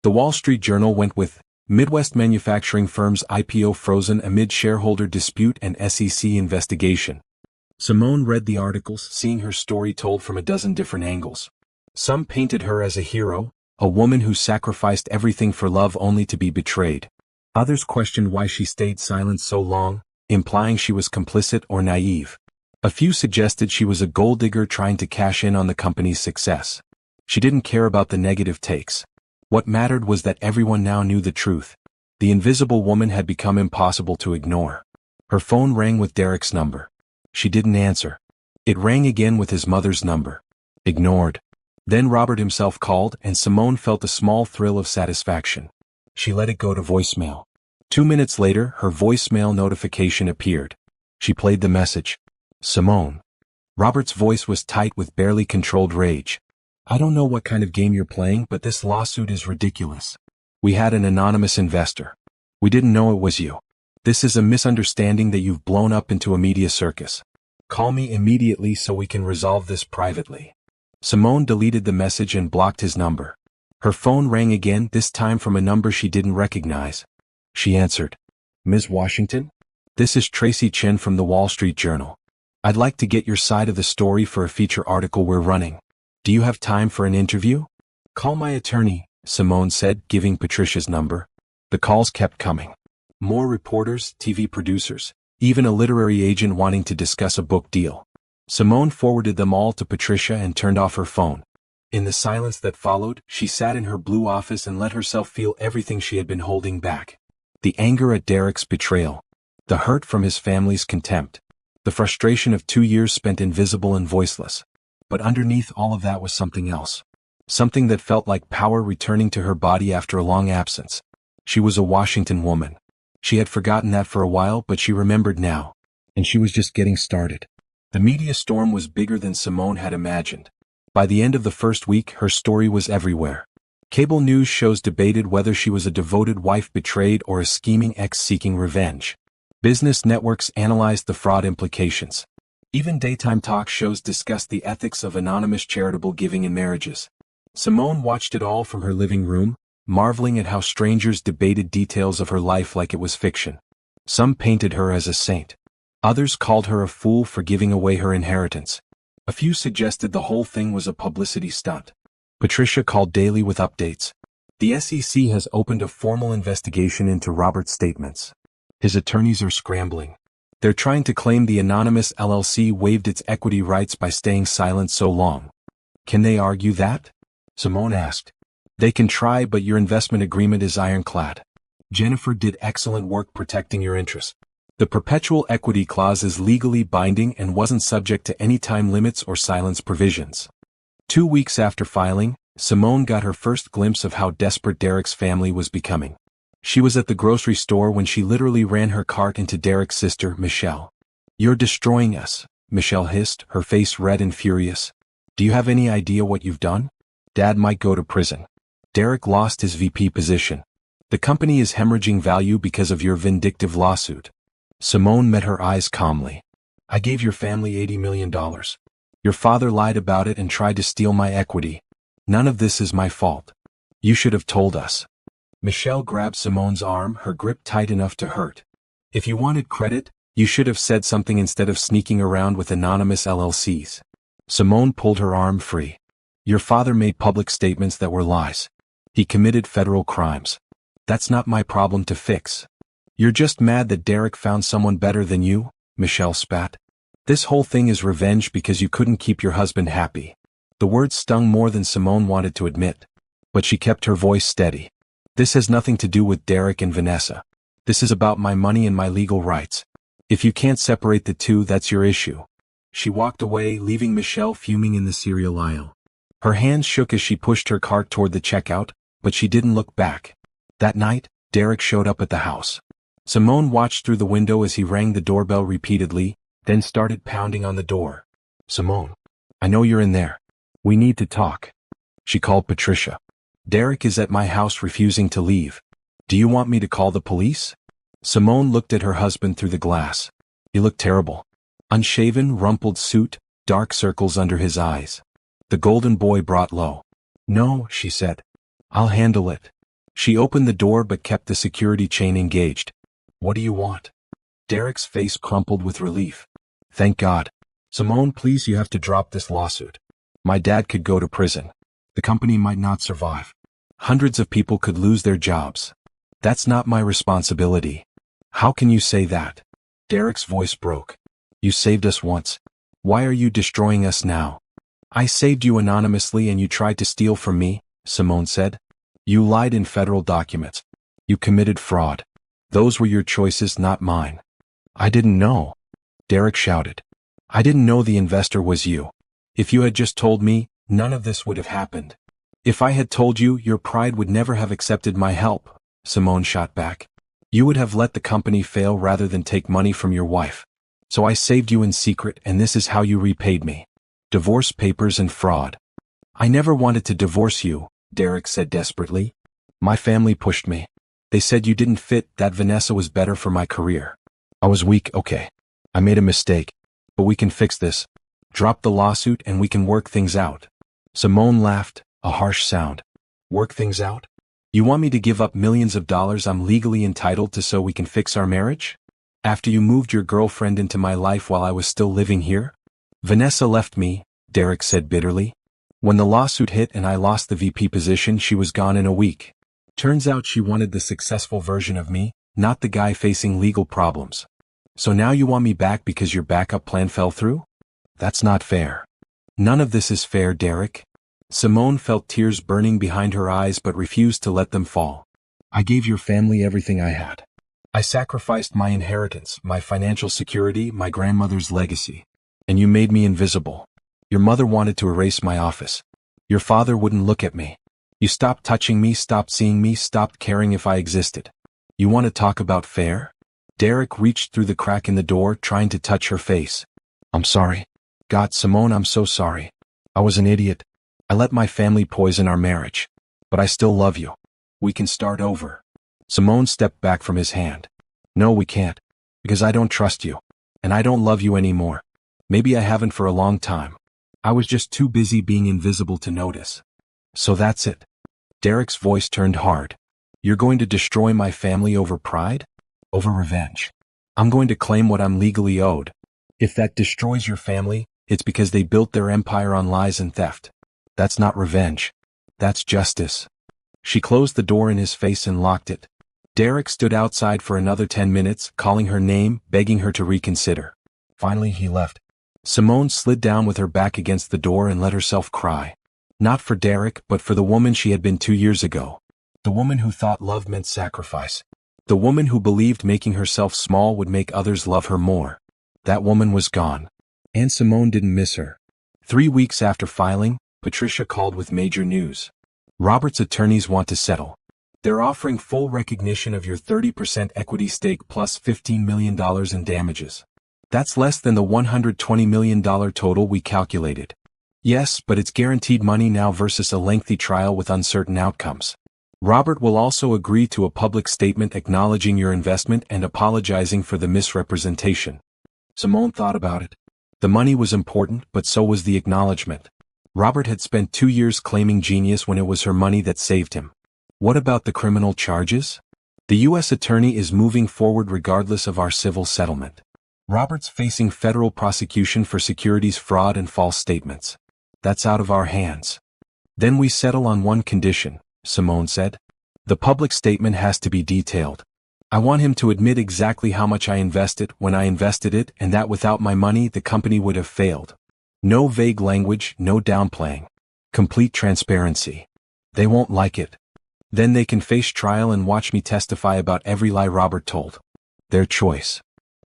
[SPEAKER 1] The Wall Street Journal went with Midwest manufacturing firm's IPO frozen amid shareholder dispute and SEC investigation. Simone read the articles, seeing her story told from a dozen different angles. Some painted her as a hero, a woman who sacrificed everything for love only to be betrayed. Others questioned why she stayed silent so long, implying she was complicit or naive. A few suggested she was a gold digger trying to cash in on the company's success. She didn't care about the negative takes. What mattered was that everyone now knew the truth. The invisible woman had become impossible to ignore. Her phone rang with Derek's number. She didn't answer. It rang again with his mother's number. Ignored. Then Robert himself called, and Simone felt a small thrill of satisfaction. She let it go to voicemail. 2 minutes later, her voicemail notification appeared. She played the message. Simone. Robert's voice was tight with barely controlled rage. I don't know what kind of game you're playing, but this lawsuit is ridiculous. We had an anonymous investor. We didn't know it was you. This is a misunderstanding that you've blown up into a media circus. Call me immediately so we can resolve this privately. Simone deleted the message and blocked his number. Her phone rang again, this time from a number she didn't recognize. She answered. Ms. Washington? This is Tracy Chen from the Wall Street Journal. I'd like to get your side of the story for a feature article we're running. Do you have time for an interview? Call my attorney, Simone said, giving Patricia's number. The calls kept coming. More reporters, TV producers, even a literary agent wanting to discuss a book deal. Simone forwarded them all to Patricia and turned off her phone. In the silence that followed, she sat in her blue office and let herself feel everything she had been holding back. The anger at Derek's betrayal. The hurt from his family's contempt. The frustration of 2 years spent invisible and voiceless. But underneath all of that was something else. Something that felt like power returning to her body after a long absence. She was a Washington woman. She had forgotten that for a while, but she remembered now. And she was just getting started. The media storm was bigger than Simone had imagined. By the end of the first week, her story was everywhere. Cable news shows debated whether she was a devoted wife betrayed or a scheming ex seeking revenge. Business networks analyzed the fraud implications. Even daytime talk shows discussed the ethics of anonymous charitable giving in marriages. Simone watched it all from her living room, marveling at how strangers debated details of her life like it was fiction. Some painted her as a saint. Others called her a fool for giving away her inheritance. A few suggested the whole thing was a publicity stunt. Patricia called daily with updates. The SEC has opened a formal investigation into Robert's statements. His attorneys are scrambling. They're trying to claim the anonymous LLC waived its equity rights by staying silent so long. Can they argue that? Simone asked. They can try, but your investment agreement is ironclad. Jennifer did excellent work protecting your interests. The perpetual equity clause is legally binding and wasn't subject to any time limits or silence provisions. 2 weeks after filing, Simone got her first glimpse of how desperate Derek's family was becoming. She was at the grocery store when she literally ran her cart into Derek's sister, Michelle. You're destroying us, Michelle hissed, her face red and furious. Do you have any idea what you've done? Dad might go to prison. Derek lost his VP position. The company is hemorrhaging value because of your vindictive lawsuit. Simone met her eyes calmly. I gave your family $80 million. Your father lied about it and tried to steal my equity. None of this is my fault. You should have told us. Michelle grabbed Simone's arm, her grip tight enough to hurt. If you wanted credit, you should have said something instead of sneaking around with anonymous LLCs. Simone pulled her arm free. Your father made public statements that were lies. He committed federal crimes. That's not my problem to fix. You're just mad that Derek found someone better than you, Michelle spat. This whole thing is revenge because you couldn't keep your husband happy. The words stung more than Simone wanted to admit. But she kept her voice steady. This has nothing to do with Derek and Vanessa. This is about my money and my legal rights. If you can't separate the two, that's your issue. She walked away, leaving Michelle fuming in the cereal aisle. Her hands shook as she pushed her cart toward the checkout, but she didn't look back. That night, Derek showed up at the house. Simone watched through the window as he rang the doorbell repeatedly, then started pounding on the door. Simone, I know you're in there. We need to talk. She called Patricia. Derek is at my house refusing to leave. Do you want me to call the police? Simone looked at her husband through the glass. He looked terrible. Unshaven, rumpled suit, dark circles under his eyes. The golden boy brought low. No, she said. I'll handle it. She opened the door but kept the security chain engaged. What do you want? Derek's face crumpled with relief. Thank God. Simone, please, you have to drop this lawsuit. My dad could go to prison. The company might not survive. Hundreds of people could lose their jobs. That's not my responsibility. How can you say that? Derek's voice broke. You saved us once. Why are you destroying us now? I saved you anonymously and you tried to steal from me, Simone said. You lied in federal documents. You committed fraud. Those were your choices, not mine. I didn't know. Derek shouted. I didn't know the investor was you. If you had just told me, none of this would have happened. If I had told you, your pride would never have accepted my help, Simone shot back. You would have let the company fail rather than take money from your wife. So I saved you in secret, and this is how you repaid me. Divorce papers and fraud. I never wanted to divorce you, Derek said desperately. My family pushed me. They said you didn't fit, that Vanessa was better for my career. I was weak, okay. I made a mistake. But we can fix this. Drop the lawsuit and we can work things out. Simone laughed, a harsh sound. Work things out? You want me to give up millions of dollars I'm legally entitled to so we can fix our marriage? After you moved your girlfriend into my life while I was still living here? Vanessa left me, Derek said bitterly. When the lawsuit hit and I lost the VP position, she was gone in a week. Turns out she wanted the successful version of me, not the guy facing legal problems. So now you want me back because your backup plan fell through? That's not fair. None of this is fair, Derek. Simone felt tears burning behind her eyes but refused to let them fall. I gave your family everything I had. I sacrificed my inheritance, my financial security, my grandmother's legacy. And you made me invisible. Your mother wanted to erase my office. Your father wouldn't look at me. You stopped touching me, stopped seeing me, stopped caring if I existed. You want to talk about fair? Derek reached through the crack in the door, trying to touch her face. I'm sorry. God, Simone, I'm so sorry. I was an idiot. I let my family poison our marriage. But I still love you. We can start over. Simone stepped back from his hand. No, we can't. Because I don't trust you. And I don't love you anymore. Maybe I haven't for a long time. I was just too busy being invisible to notice. So that's it. Derek's voice turned hard. You're going to destroy my family over pride? Over revenge. I'm going to claim what I'm legally owed. If that destroys your family, it's because they built their empire on lies and theft. That's not revenge. That's justice. She closed the door in his face and locked it. Derek stood outside for another 10 minutes, calling her name, begging her to reconsider. Finally, he left. Simone slid down with her back against the door and let herself cry. Not for Derek, but for the woman she had been 2 years ago. The woman who thought love meant sacrifice. The woman who believed making herself small would make others love her more. That woman was gone. And Simone didn't miss her. 3 weeks after filing, Patricia called with major news. Robert's attorneys want to settle. They're offering full recognition of your 30% equity stake plus $15 million in damages. That's less than the $120 million total we calculated. Yes, but it's guaranteed money now versus a lengthy trial with uncertain outcomes. Robert will also agree to a public statement acknowledging your investment and apologizing for the misrepresentation. Simone thought about it. The money was important, but so was the acknowledgement. Robert had spent 2 years claiming genius when it was her money that saved him. What about the criminal charges? The U.S. attorney is moving forward regardless of our civil settlement. Robert's facing federal prosecution for securities fraud and false statements. That's out of our hands. Then we settle on one condition, Simone said. The public statement has to be detailed. I want him to admit exactly how much I invested when I invested it, and that without my money the company would have failed. No vague language, no downplaying. Complete transparency. They won't like it. Then they can face trial and watch me testify about every lie Robert told. Their choice.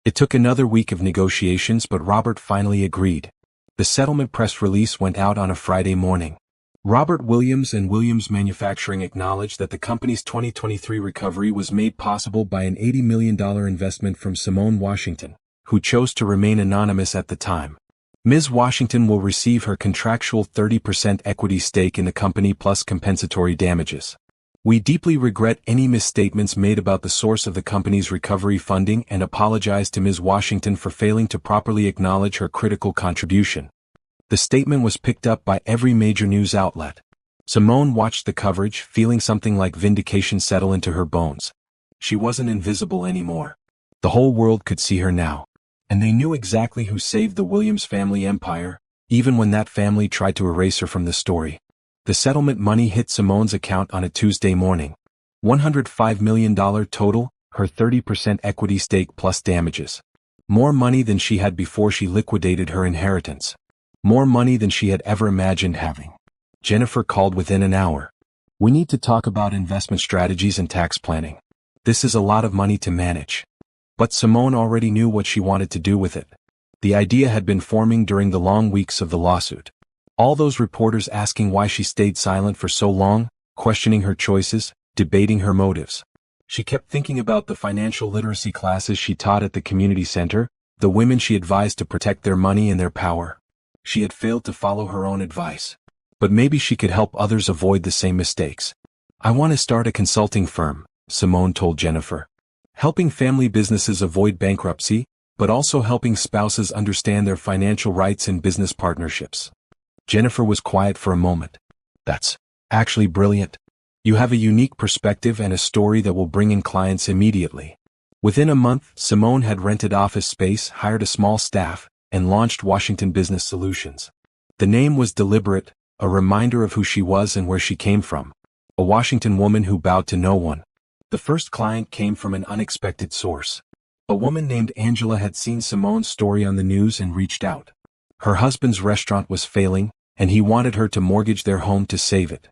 [SPEAKER 1] It took another week of negotiations, but Robert finally agreed. The settlement press release went out on a Friday morning. Robert Williams and Williams Manufacturing acknowledged that the company's 2023 recovery was made possible by an $80 million investment from Simone Washington, who chose to remain anonymous at the time. Ms. Washington will receive her contractual 30% equity stake in the company plus compensatory damages. We deeply regret any misstatements made about the source of the company's recovery funding and apologize to Ms. Washington for failing to properly acknowledge her critical contribution. The statement was picked up by every major news outlet. Simone watched the coverage, feeling something like vindication settle into her bones. She wasn't invisible anymore. The whole world could see her now. And they knew exactly who saved the Williams family empire, even when that family tried to erase her from the story. The settlement money hit Simone's account on a Tuesday morning. $105 million total, her 30% equity stake plus damages. More money than she had before she liquidated her inheritance. More money than she had ever imagined having. Jennifer called within an hour. We need to talk about investment strategies and tax planning. This is a lot of money to manage. But Simone already knew what she wanted to do with it. The idea had been forming during the long weeks of the lawsuit. All those reporters asking why she stayed silent for so long, questioning her choices, debating her motives. She kept thinking about the financial literacy classes she taught at the community center, the women she advised to protect their money and their power. She had failed to follow her own advice. But maybe she could help others avoid the same mistakes. I want to start a consulting firm, Simone told Jennifer. Helping family businesses avoid bankruptcy, but also helping spouses understand their financial rights in business partnerships. Jennifer was quiet for a moment. That's actually brilliant. You have a unique perspective and a story that will bring in clients immediately. Within a month, Simone had rented office space, hired a small staff, and launched Washington Business Solutions. The name was deliberate, a reminder of who she was and where she came from. A Washington woman who bowed to no one. The first client came from an unexpected source. A woman named Angela had seen Simone's story on the news and reached out. Her husband's restaurant was failing, and he wanted her to mortgage their home to save it.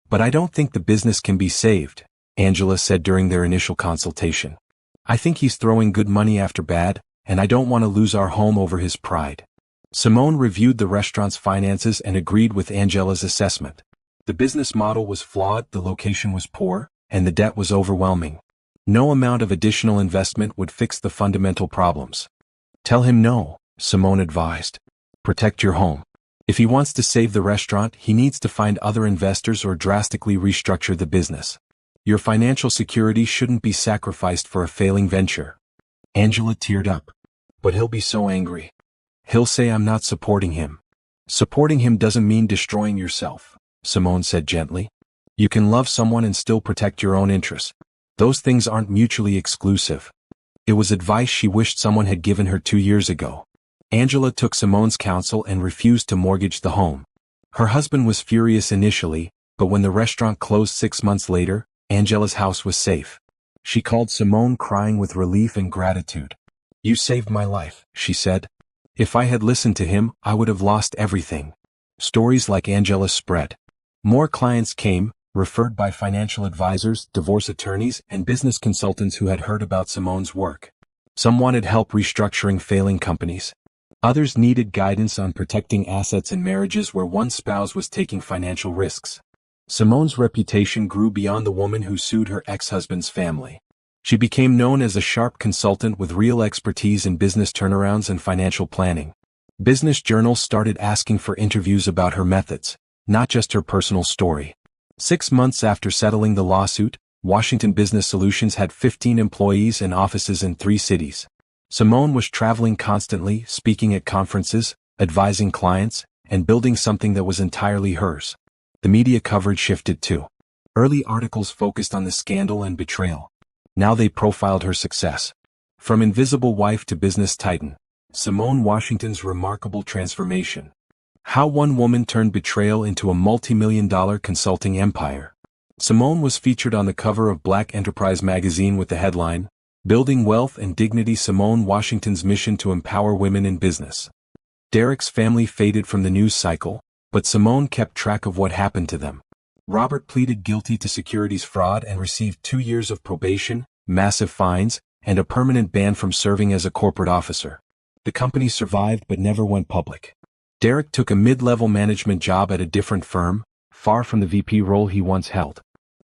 [SPEAKER 1] "But I don't think the business can be saved," Angela said during their initial consultation. "I think he's throwing good money after bad, and I don't want to lose our home over his pride." Simone reviewed the restaurant's finances and agreed with Angela's assessment. The business model was flawed, the location was poor, and the debt was overwhelming. No amount of additional investment would fix the fundamental problems. "Tell him no," Simone advised. "Protect your home. If he wants to save the restaurant, he needs to find other investors or drastically restructure the business. Your financial security shouldn't be sacrificed for a failing venture." Angela teared up. "But he'll be so angry. He'll say I'm not supporting him." "Supporting him doesn't mean destroying yourself," Simone said gently. "You can love someone and still protect your own interests. Those things aren't mutually exclusive." It was advice she wished someone had given her 2 years ago. Angela took Simone's counsel and refused to mortgage the home. Her husband was furious initially, but when the restaurant closed 6 months later, Angela's house was safe. She called Simone crying with relief and gratitude. "You saved my life," she said. "If I had listened to him, I would have lost everything." Stories like Angela spread. More clients came, referred by financial advisors, divorce attorneys, and business consultants who had heard about Simone's work. Some wanted help restructuring failing companies. Others needed guidance on protecting assets in marriages where one spouse was taking financial risks. Simone's reputation grew beyond the woman who sued her ex-husband's family. She became known as a sharp consultant with real expertise in business turnarounds and financial planning. Business journals started asking for interviews about her methods, not just her personal story. 6 months after settling the lawsuit, Washington Business Solutions had 15 employees and offices in 3 cities. Simone was traveling constantly, speaking at conferences, advising clients, and building something that was entirely hers. The media coverage shifted too. Early articles focused on the scandal and betrayal. Now they profiled her success. From invisible wife to business titan, Simone Washington's remarkable transformation. How one woman turned betrayal into a multi-million-dollar consulting empire. Simone was featured on the cover of Black Enterprise magazine with the headline, "Building Wealth and Dignity: Simone Washington's Mission to Empower Women in Business." Derek's family faded from the news cycle, but Simone kept track of what happened to them. Robert pleaded guilty to securities fraud and received 2 years of probation, massive fines, and a permanent ban from serving as a corporate officer. The company survived but never went public. Derek took a mid-level management job at a different firm, far from the VP role he once held.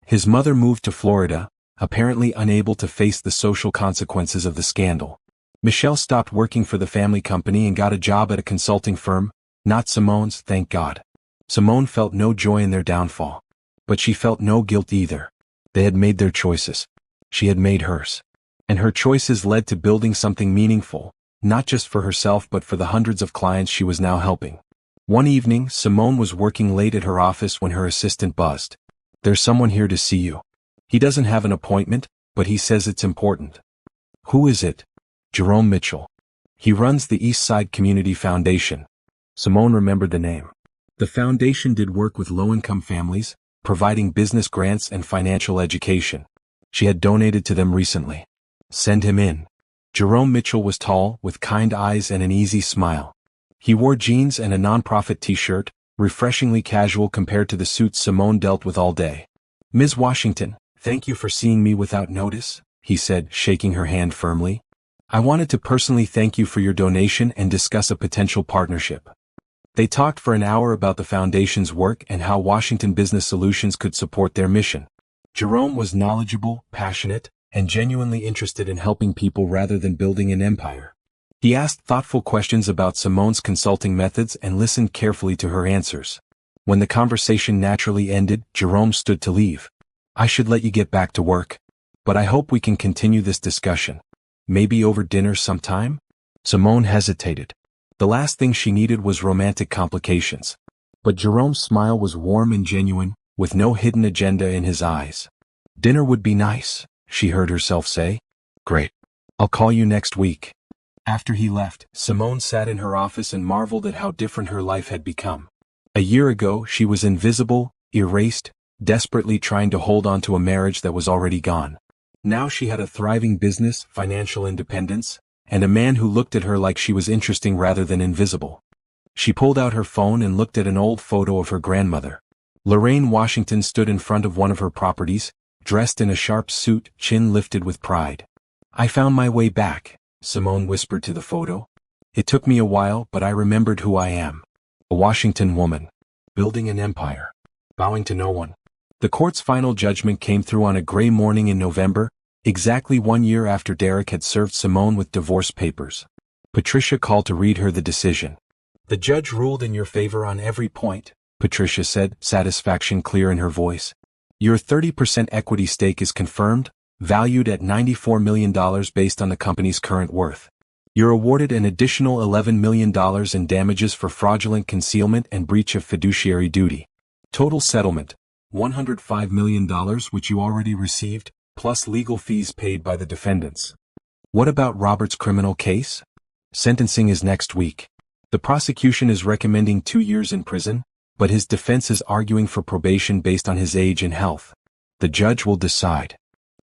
[SPEAKER 1] His mother moved to Florida, apparently unable to face the social consequences of the scandal. Michelle stopped working for the family company and got a job at a consulting firm, not Simone's, thank God. Simone felt no joy in their downfall. But she felt no guilt either. They had made their choices. She had made hers. And her choices led to building something meaningful, not just for herself but for the hundreds of clients she was now helping. One evening, Simone was working late at her office when her assistant buzzed. "There's someone here to see you. He doesn't have an appointment, but he says it's important." "Who is it?" "Jerome Mitchell. He runs the East Side Community Foundation." Simone remembered the name. The foundation did work with low-income families, providing business grants and financial education. She had donated to them recently. "Send him in." Jerome Mitchell was tall, with kind eyes and an easy smile. He wore jeans and a nonprofit t-shirt, refreshingly casual compared to the suits Simone dealt with all day. "Ms. Washington, thank you for seeing me without notice," he said, shaking her hand firmly. "I wanted to personally thank you for your donation and discuss a potential partnership." They talked for an hour about the foundation's work and how Washington Business Solutions could support their mission. Jerome was knowledgeable, passionate, and genuinely interested in helping people rather than building an empire. He asked thoughtful questions about Simone's consulting methods and listened carefully to her answers. When the conversation naturally ended, Jerome stood to leave. "I should let you get back to work." But I hope we can continue this discussion. Maybe over dinner sometime? Simone hesitated. The last thing she needed was romantic complications. But Jerome's smile was warm and genuine, with no hidden agenda in his eyes. Dinner would be nice, she heard herself say. Great. I'll call you next week. After he left, Simone sat in her office and marveled at how different her life had become. A year ago, she was invisible, erased, desperately trying to hold on to a marriage that was already gone. Now she had a thriving business, financial independence, and a man who looked at her like she was interesting rather than invisible. She pulled out her phone and looked at an old photo of her grandmother. Lorraine Washington stood in front of one of her properties, dressed in a sharp suit, chin lifted with pride. I found my way back, Simone whispered to the photo. It took me a while, but I remembered who I am. A Washington woman. Building an empire. Bowing to no one. The court's final judgment came through on a gray morning in November, exactly 1 year after Derek had served Simone with divorce papers. Patricia called to read her the decision. The judge ruled in your favor on every point, Patricia said, satisfaction clear in her voice. Your 30% equity stake is confirmed, valued at $94 million based on the company's current worth. You're awarded an additional $11 million in damages for fraudulent concealment and breach of fiduciary duty. Total settlement, $105 million which you already received, plus legal fees paid by the defendants. What about Robert's criminal case? Sentencing is next week. The prosecution is recommending 2 years in prison, but his defense is arguing for probation based on his age and health. The judge will decide.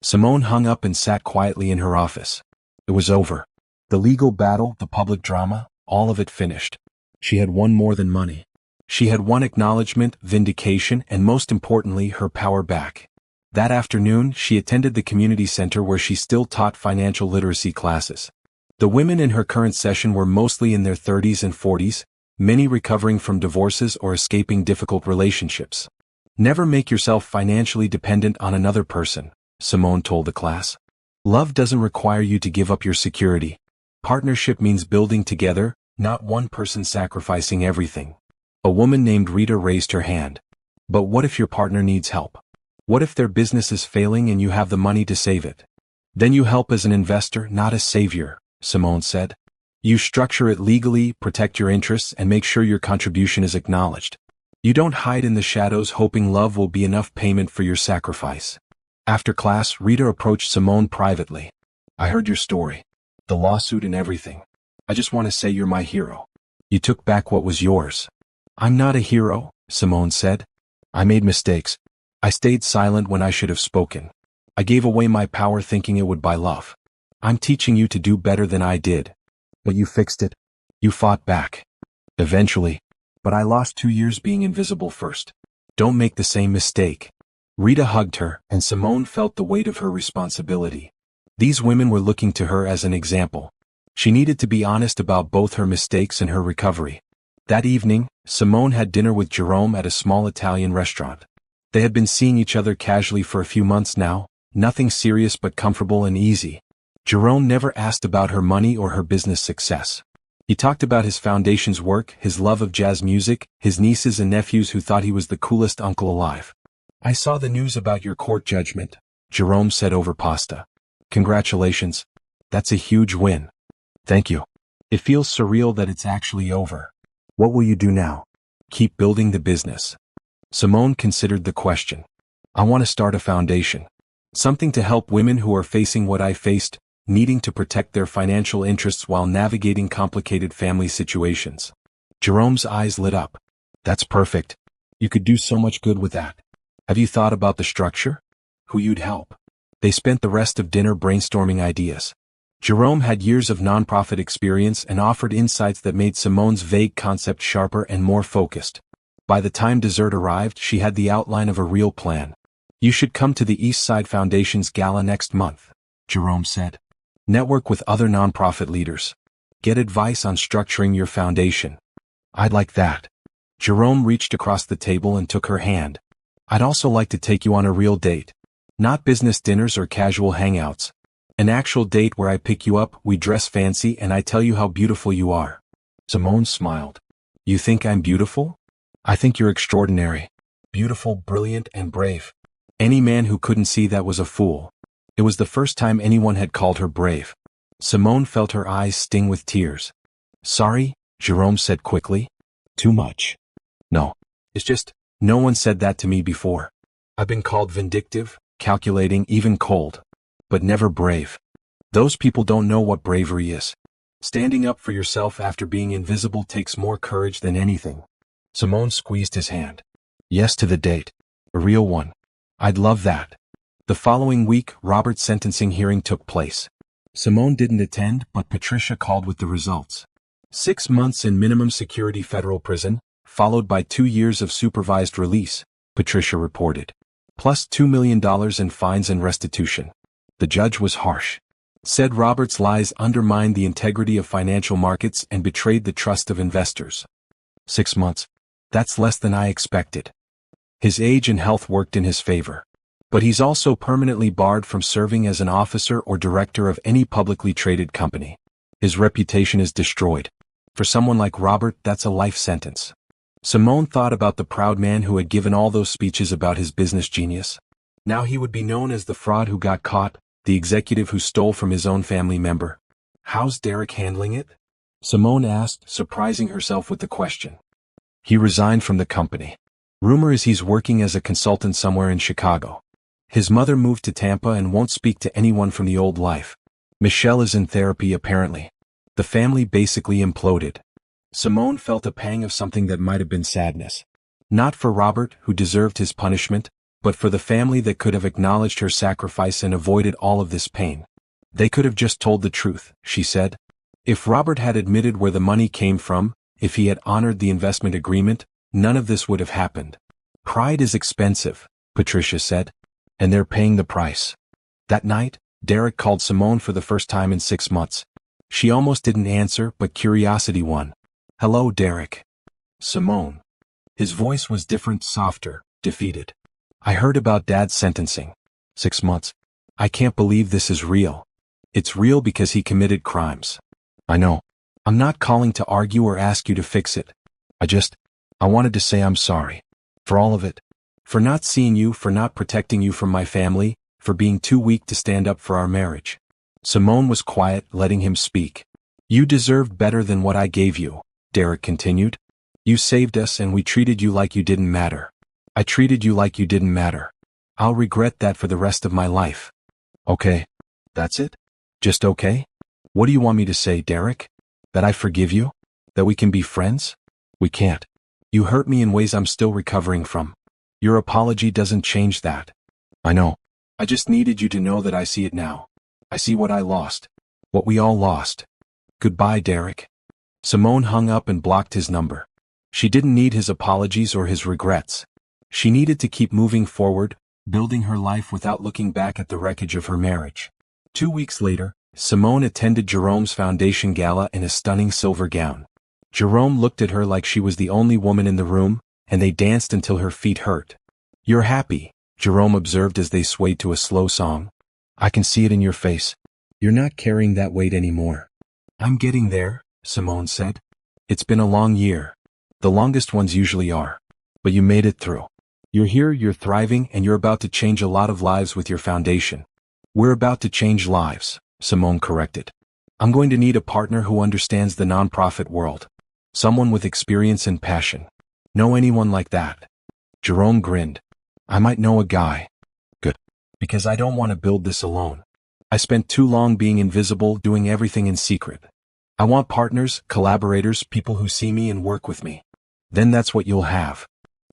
[SPEAKER 1] Simone hung up and sat quietly in her office. It was over. The legal battle, the public drama, all of it finished. She had won more than money. She had won acknowledgement, vindication, and most importantly, her power back. That afternoon, she attended the community center where she still taught financial literacy classes. The women in her current session were mostly in their 30s and 40s, many recovering from divorces or escaping difficult relationships. Never make yourself financially dependent on another person, Simone told the class. Love doesn't require you to give up your security. Partnership means building together, not one person sacrificing everything. A woman named Rita raised her hand. But what if your partner needs help? What if their business is failing and you have the money to save it? Then you help as an investor, not a savior, Simone said. You structure it legally, protect your interests, and make sure your contribution is acknowledged. You don't hide in the shadows hoping love will be enough payment for your sacrifice. After class, Rita approached Simone privately. I heard your story. The lawsuit and everything. I just want to say you're my hero. You took back what was yours. I'm not a hero, Simone said. I made mistakes. I stayed silent when I should have spoken. I gave away my power thinking it would buy love. I'm teaching you to do better than I did. But you fixed it. You fought back. Eventually. But I lost 2 years being invisible first. Don't make the same mistake. Rita hugged her, and Simone felt the weight of her responsibility. These women were looking to her as an example. She needed to be honest about both her mistakes and her recovery. That evening, Simone had dinner with Jerome at a small Italian restaurant. They had been seeing each other casually for a few months now, nothing serious but comfortable and easy. Jerome never asked about her money or her business success. He talked about his foundation's work, his love of jazz music, his nieces and nephews who thought he was the coolest uncle alive. I saw the news about your court judgment, Jerome said over pasta. Congratulations. That's a huge win. Thank you. It feels surreal that it's actually over. What will you do now? Keep building the business. Simone considered the question. I want to start a foundation. Something to help women who are facing what I faced, needing to protect their financial interests while navigating complicated family situations. Jerome's eyes lit up. That's perfect. You could do so much good with that. Have you thought about the structure? Who you'd help? They spent the rest of dinner brainstorming ideas. Jerome had years of nonprofit experience and offered insights that made Simone's vague concept sharper and more focused. By the time dessert arrived, she had the outline of a real plan. You should come to the East Side Foundation's gala next month, Jerome said. Network with other nonprofit leaders. Get advice on structuring your foundation. I'd like that. Jerome reached across the table and took her hand. I'd also like to take you on a real date. Not business dinners or casual hangouts. An actual date where I pick you up, we dress fancy, and I tell you how beautiful you are. Simone smiled. You think I'm beautiful? I think you're extraordinary. Beautiful, brilliant, and brave. Any man who couldn't see that was a fool. It was the first time anyone had called her brave. Simone felt her eyes sting with tears. "Sorry," Jerome said quickly. "Too much." "No. It's just, no one said that to me before. I've been called vindictive, calculating, even cold. But never brave. Those people don't know what bravery is. Standing up for yourself after being invisible takes more courage than anything." Simone squeezed his hand. "Yes to the date. A real one. I'd love that." The following week, Robert's sentencing hearing took place. Simone didn't attend, but Patricia called with the results. 6 months in minimum security federal prison, followed by 2 years of supervised release, Patricia reported. Plus $2 million in fines and restitution. The judge was harsh. Said Robert's lies undermined the integrity of financial markets and betrayed the trust of investors. 6 months. That's less than I expected. His age and health worked in his favor. But he's also permanently barred from serving as an officer or director of any publicly traded company. His reputation is destroyed. For someone like Robert, that's a life sentence. Simone thought about the proud man who had given all those speeches about his business genius. Now he would be known as the fraud who got caught, the executive who stole from his own family member. "How's Derek handling it?" Simone asked, surprising herself with the question. "He resigned from the company. Rumor is he's working as a consultant somewhere in Chicago. His mother moved to Tampa and won't speak to anyone from the old life. Michelle is in therapy apparently. The family basically imploded." Simone felt a pang of something that might have been sadness. Not for Robert, who deserved his punishment, but for the family that could have acknowledged her sacrifice and avoided all of this pain. They could have just told the truth, she said. If Robert had admitted where the money came from, if he had honored the investment agreement, none of this would have happened. "Pride is expensive," Patricia said. "And they're paying the price." That night, Derek called Simone for the first time in 6 months. She almost didn't answer, but curiosity won. "Hello, Derek." "Simone." His voice was different, softer, defeated. "I heard about Dad's sentencing. 6 months. I can't believe this is real." "It's real because he committed crimes." "I know. I'm not calling to argue or ask you to fix it. I wanted to say I'm sorry. For all of it. For not seeing you, for not protecting you from my family, for being too weak to stand up for our marriage." Simone was quiet, letting him speak. "You deserved better than what I gave you," Derek continued. "You saved us and we treated you like you didn't matter. I treated you like you didn't matter. I'll regret that for the rest of my life." "Okay. That's it? Just okay? What do you want me to say, Derek? That I forgive you? That we can be friends? We can't. You hurt me in ways I'm still recovering from. Your apology doesn't change that." "I know. I just needed you to know that I see it now. I see what I lost. What we all lost. Goodbye, Derek." Simone hung up and blocked his number. She didn't need his apologies or his regrets. She needed to keep moving forward, building her life without looking back at the wreckage of her marriage. 2 weeks later, Simone attended Jerome's foundation gala in a stunning silver gown. Jerome looked at her like she was the only woman in the room, and they danced until her feet hurt. "You're happy," Jerome observed as they swayed to a slow song. "I can see it in your face. You're not carrying that weight anymore." "I'm getting there," Simone said. "It's been a long year. The longest ones usually are. But you made it through. You're here, you're thriving, and you're about to change a lot of lives with your foundation." "We're about to change lives," Simone corrected. "I'm going to need a partner who understands the nonprofit world. Someone with experience and passion. Know anyone like that?" Jerome grinned. "I might know a guy." "Good. Because I don't want to build this alone. I spent too long being invisible, doing everything in secret. I want partners, collaborators, people who see me and work with me. Then that's what you'll have."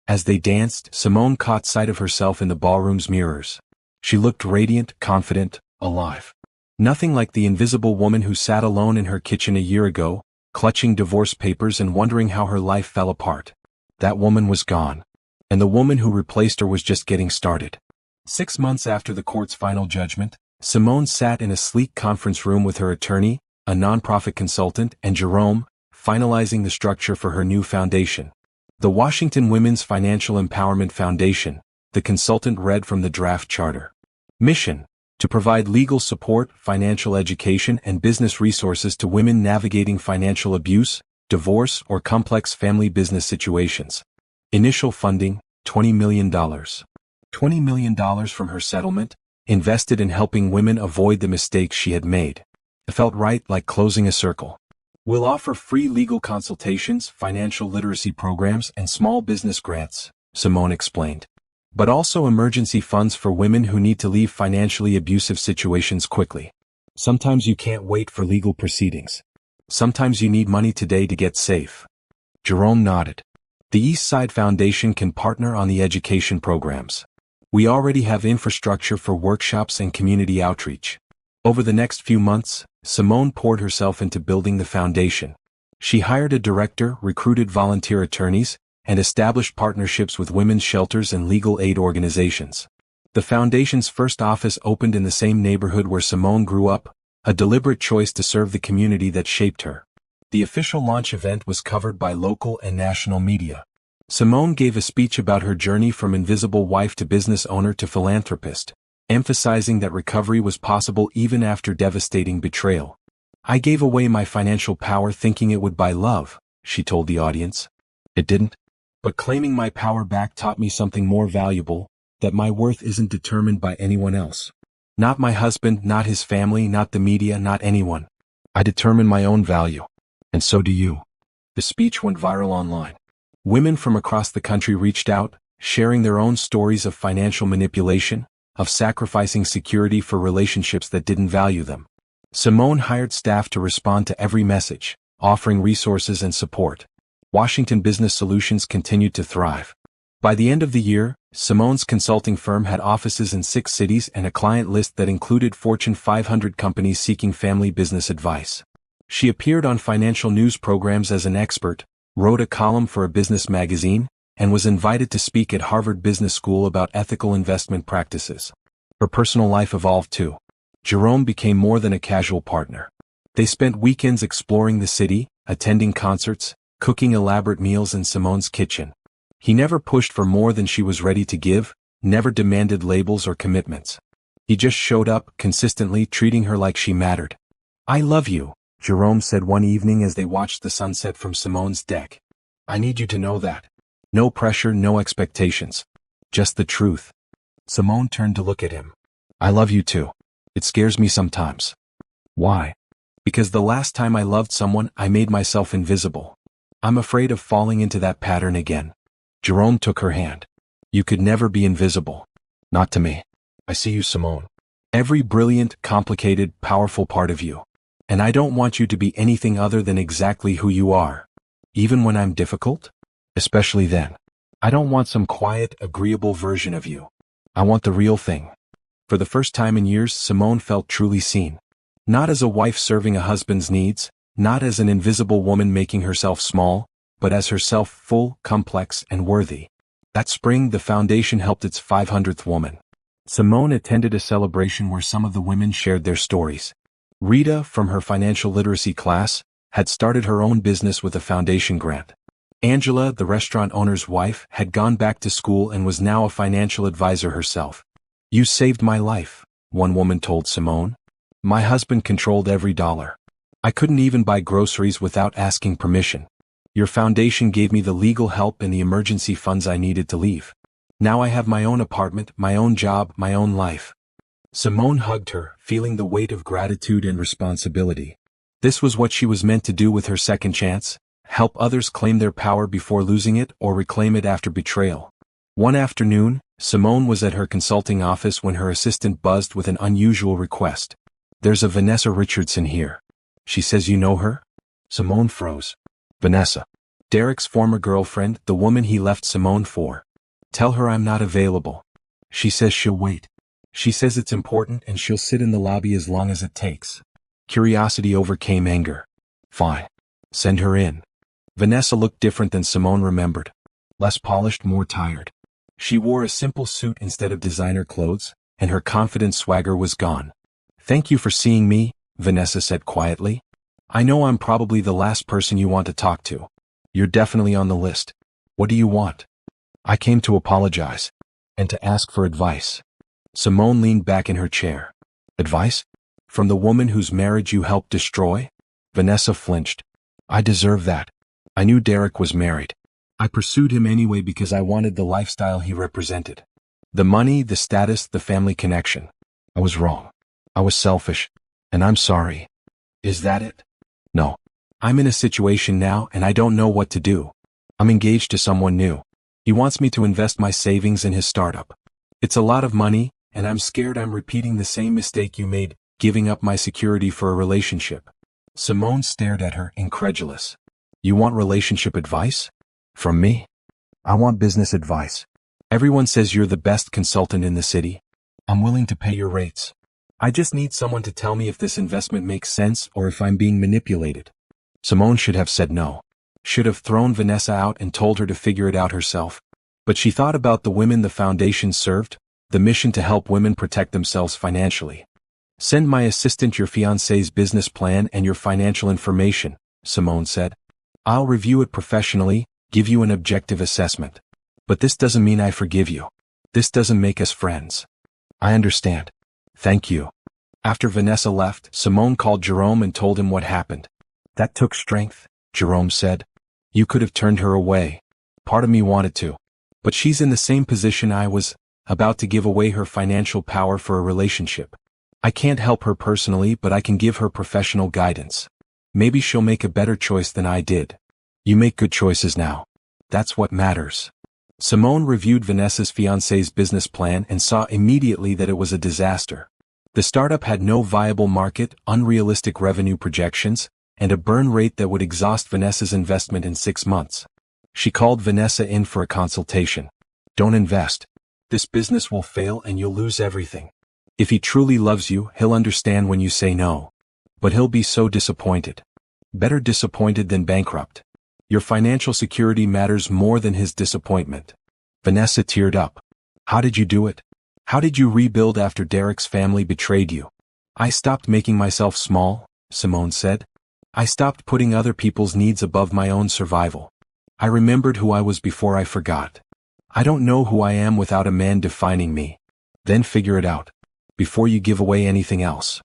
[SPEAKER 1] As they danced, Simone caught sight of herself in the ballroom's mirrors. She looked radiant, confident, alive. Nothing like the invisible woman who sat alone in her kitchen a year ago, clutching divorce papers and wondering how her life fell apart. That woman was gone. And the woman who replaced her was just getting started. 6 months after the court's final judgment, Simone sat in a sleek conference room with her attorney, a nonprofit consultant, and Jerome, finalizing the structure for her new foundation. The Washington Women's Financial Empowerment Foundation, the consultant read from the draft charter. Mission: to provide legal support, financial education, and business resources to women navigating financial abuse, divorce, or complex family business situations. Initial funding, $20 million. $20 million from her settlement, invested in helping women avoid the mistakes she had made. It felt right, like closing a circle. We'll offer free legal consultations, financial literacy programs, and small business grants, Simone explained. But also emergency funds for women who need to leave financially abusive situations quickly. Sometimes you can't wait for legal proceedings. Sometimes you need money today to get safe. Jerome nodded. The East Side Foundation can partner on the education programs. We already have infrastructure for workshops and community outreach. Over the next few months, Simone poured herself into building the foundation. She hired a director, recruited volunteer attorneys, and established partnerships with women's shelters and legal aid organizations. The foundation's first office opened in the same neighborhood where Simone grew up, a deliberate choice to serve the community that shaped her. The official launch event was covered by local and national media. Simone gave a speech about her journey from invisible wife to business owner to philanthropist, emphasizing that recovery was possible even after devastating betrayal. I gave away my financial power thinking it would buy love, she told the audience. It didn't. But claiming my power back taught me something more valuable, that my worth isn't determined by anyone else. Not my husband, not his family, not the media, not anyone. I determine my own value. And so do you. The speech went viral online. Women from across the country reached out, sharing their own stories of financial manipulation, of sacrificing security for relationships that didn't value them. Simone hired staff to respond to every message, offering resources and support. Washington Business Solutions continued to thrive. By the end of the year, Simone's consulting firm had offices in 6 cities and a client list that included Fortune 500 companies seeking family business advice. She appeared on financial news programs as an expert, wrote a column for a business magazine, and was invited to speak at Harvard Business School about ethical investment practices. Her personal life evolved too. Jerome became more than a casual partner. They spent weekends exploring the city, attending concerts, cooking elaborate meals in Simone's kitchen. He never pushed for more than she was ready to give, never demanded labels or commitments. He just showed up, consistently treating her like she mattered. I love you, Jerome said one evening as they watched the sunset from Simone's deck. I need you to know that. No pressure, no expectations. Just the truth. Simone turned to look at him. I love you too. It scares me sometimes. Why? Because the last time I loved someone, I made myself invisible. I'm afraid of falling into that pattern again. Jerome took her hand. You could never be invisible. Not to me. I see you, Simone. Every brilliant, complicated, powerful part of you. And I don't want you to be anything other than exactly who you are. Even when I'm difficult? Especially then. I don't want some quiet, agreeable version of you. I want the real thing. For the first time in years, Simone felt truly seen. Not as a wife serving a husband's needs, not as an invisible woman making herself small, but as herself full, complex, and worthy. That spring, the foundation helped its 500th woman. Simone attended a celebration where some of the women shared their stories. Rita, from her financial literacy class, had started her own business with a foundation grant. Angela, the restaurant owner's wife, had gone back to school and was now a financial advisor herself. You saved my life, one woman told Simone. My husband controlled every dollar. I couldn't even buy groceries without asking permission. Your foundation gave me the legal help and the emergency funds I needed to leave. Now I have my own apartment, my own job, my own life. Simone hugged her, feeling the weight of gratitude and responsibility. This was what she was meant to do with her second chance, help others claim their power before losing it or reclaim it after betrayal. One afternoon, Simone was at her consulting office when her assistant buzzed with an unusual request. There's a Vanessa Richardson here. She says you know her? Simone froze. Vanessa. Derek's former girlfriend, the woman he left Simone for. Tell her I'm not available. She says she'll wait. She says it's important and she'll sit in the lobby as long as it takes. Curiosity overcame anger. Fine. Send her in. Vanessa looked different than Simone remembered. Less polished, more tired. She wore a simple suit instead of designer clothes, and her confident swagger was gone. Thank you for seeing me, Vanessa said quietly. I know I'm probably the last person you want to talk to. You're definitely on the list. What do you want? I came to apologize. And to ask for advice. Simone leaned back in her chair. Advice? From the woman whose marriage you helped destroy? Vanessa flinched. I deserve that. I knew Derek was married. I pursued him anyway because I wanted the lifestyle he represented. The money, the status, the family connection. I was wrong. I was selfish. And I'm sorry. Is that it? No. I'm in a situation now and I don't know what to do. I'm engaged to someone new. He wants me to invest my savings in his startup. It's a lot of money, and I'm scared I'm repeating the same mistake you made, giving up my security for a relationship. Simone stared at her, incredulous. You want relationship advice? From me? I want business advice. Everyone says you're the best consultant in the city. I'm willing to pay your rates. I just need someone to tell me if this investment makes sense or if I'm being manipulated. Simone should have said no. Should have thrown Vanessa out and told her to figure it out herself. But she thought about the women the foundation served, the mission to help women protect themselves financially. Send my assistant your fiancé's business plan and your financial information, Simone said. I'll review it professionally, give you an objective assessment. But this doesn't mean I forgive you. This doesn't make us friends. I understand. Thank you. After Vanessa left, Simone called Jerome and told him what happened. That took strength, Jerome said. You could have turned her away. Part of me wanted to. But she's in the same position I was, about to give away her financial power for a relationship. I can't help her personally, but I can give her professional guidance. Maybe she'll make a better choice than I did. You make good choices now. That's what matters. Simone reviewed Vanessa's fiancé's business plan and saw immediately that it was a disaster. The startup had no viable market, unrealistic revenue projections, and a burn rate that would exhaust Vanessa's investment in 6 months. She called Vanessa in for a consultation. Don't invest. This business will fail and you'll lose everything. If he truly loves you, he'll understand when you say no. But he'll be so disappointed. Better disappointed than bankrupt. Your financial security matters more than his disappointment. Vanessa teared up. How did you do it? How did you rebuild after Derek's family betrayed you? I stopped making myself small, Simone said. I stopped putting other people's needs above my own survival. I remembered who I was before I forgot. I don't know who I am without a man defining me. Then figure it out. Before you give away anything else.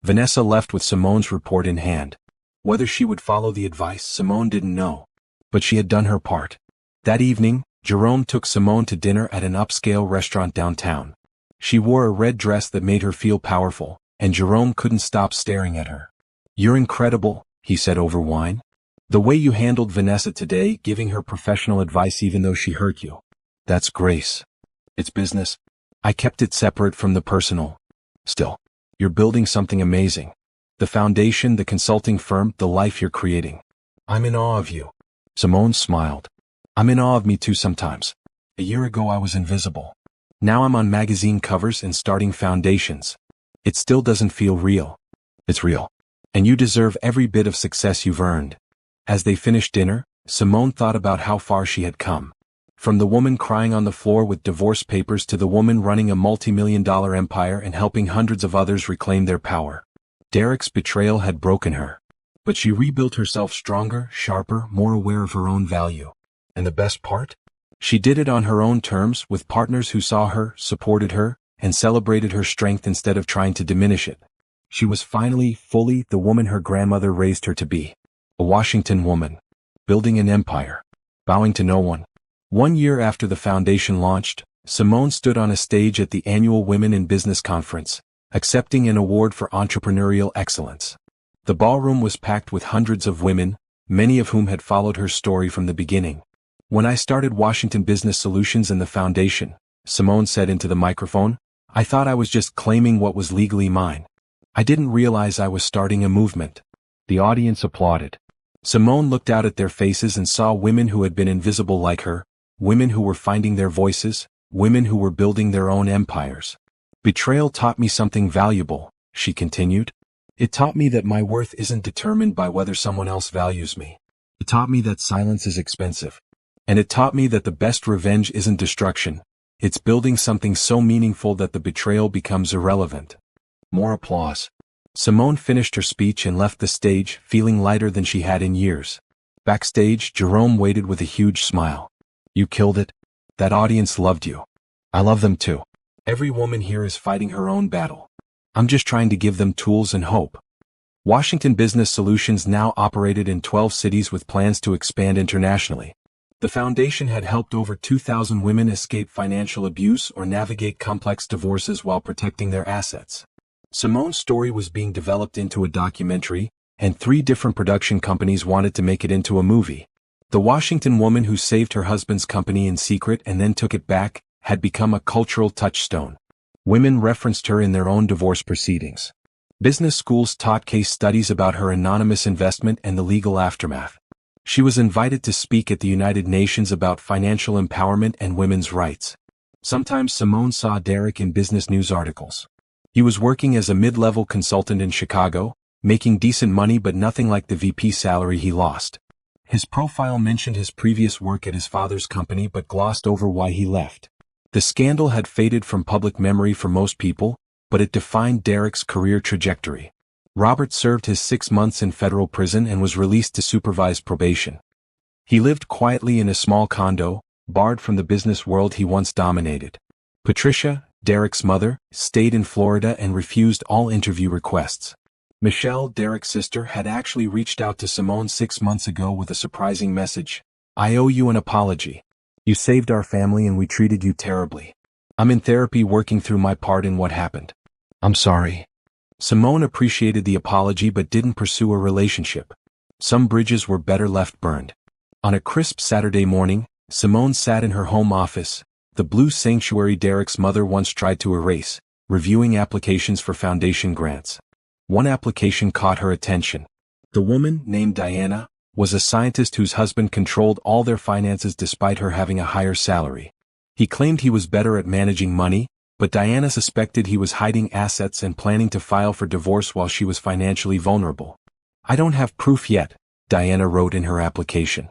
[SPEAKER 1] Vanessa left with Simone's report in hand. Whether she would follow the advice, Simone didn't know. But she had done her part. That evening, Jerome took Simone to dinner at an upscale restaurant downtown. She wore a red dress that made her feel powerful, and Jerome couldn't stop staring at her. You're incredible, he said over wine. The way you handled Vanessa today, giving her professional advice even though she hurt you. That's grace. It's business. I kept it separate from the personal. Still, you're building something amazing. The foundation, the consulting firm, the life you're creating. I'm in awe of you. Simone smiled. I'm in awe of me too sometimes. A year ago I was invisible. Now I'm on magazine covers and starting foundations. It still doesn't feel real. It's real. And you deserve every bit of success you've earned. As they finished dinner, Simone thought about how far she had come. From the woman crying on the floor with divorce papers to the woman running a multi-million-dollar empire and helping hundreds of others reclaim their power. Derek's betrayal had broken her. But she rebuilt herself stronger, sharper, more aware of her own value. And the best part? She did it on her own terms, with partners who saw her, supported her, and celebrated her strength instead of trying to diminish it. She was finally, fully, the woman her grandmother raised her to be. A Washington woman. Building an empire. Bowing to no one. 1 year after the foundation launched, Simone stood on a stage at the annual Women in Business Conference, accepting an award for entrepreneurial excellence. The ballroom was packed with hundreds of women, many of whom had followed her story from the beginning. When I started Washington Business Solutions and the foundation, Simone said into the microphone, I thought I was just claiming what was legally mine. I didn't realize I was starting a movement. The audience applauded. Simone looked out at their faces and saw women who had been invisible like her, women who were finding their voices, women who were building their own empires. Betrayal taught me something valuable, she continued. It taught me that my worth isn't determined by whether someone else values me. It taught me that silence is expensive. And it taught me that the best revenge isn't destruction. It's building something so meaningful that the betrayal becomes irrelevant. More applause. Simone finished her speech and left the stage, feeling lighter than she had in years. Backstage, Jerome waited with a huge smile. You killed it. That audience loved you. I love them too. Every woman here is fighting her own battle. I'm just trying to give them tools and hope. Washington Business Solutions now operated in 12 cities with plans to expand internationally. The foundation had helped over 2,000 women escape financial abuse or navigate complex divorces while protecting their assets. Simone's story was being developed into a documentary, and 3 different production companies wanted to make it into a movie. The Washington woman who saved her husband's company in secret and then took it back had become a cultural touchstone. Women referenced her in their own divorce proceedings. Business schools taught case studies about her anonymous investment and the legal aftermath. She was invited to speak at the United Nations about financial empowerment and women's rights. Sometimes Simone saw Derek in business news articles. He was working as a mid-level consultant in Chicago, making decent money but nothing like the VP salary he lost. His profile mentioned his previous work at his father's company but glossed over why he left. The scandal had faded from public memory for most people, but it defined Derek's career trajectory. Robert served his 6 months in federal prison and was released to supervise probation. He lived quietly in a small condo, barred from the business world he once dominated. Patricia, Derek's mother, stayed in Florida and refused all interview requests. Michelle, Derek's sister, had actually reached out to Simone 6 months ago with a surprising message. "I owe you an apology. You saved our family and we treated you terribly. I'm in therapy working through my part in what happened. I'm sorry." Simone appreciated the apology but didn't pursue a relationship. Some bridges were better left burned. On a crisp Saturday morning, Simone sat in her home office, the blue sanctuary Derek's mother once tried to erase, reviewing applications for foundation grants. One application caught her attention. The woman, named Diana, was a scientist whose husband controlled all their finances despite her having a higher salary. He claimed he was better at managing money, but Diana suspected he was hiding assets and planning to file for divorce while she was financially vulnerable. "I don't have proof yet," Diana wrote in her application.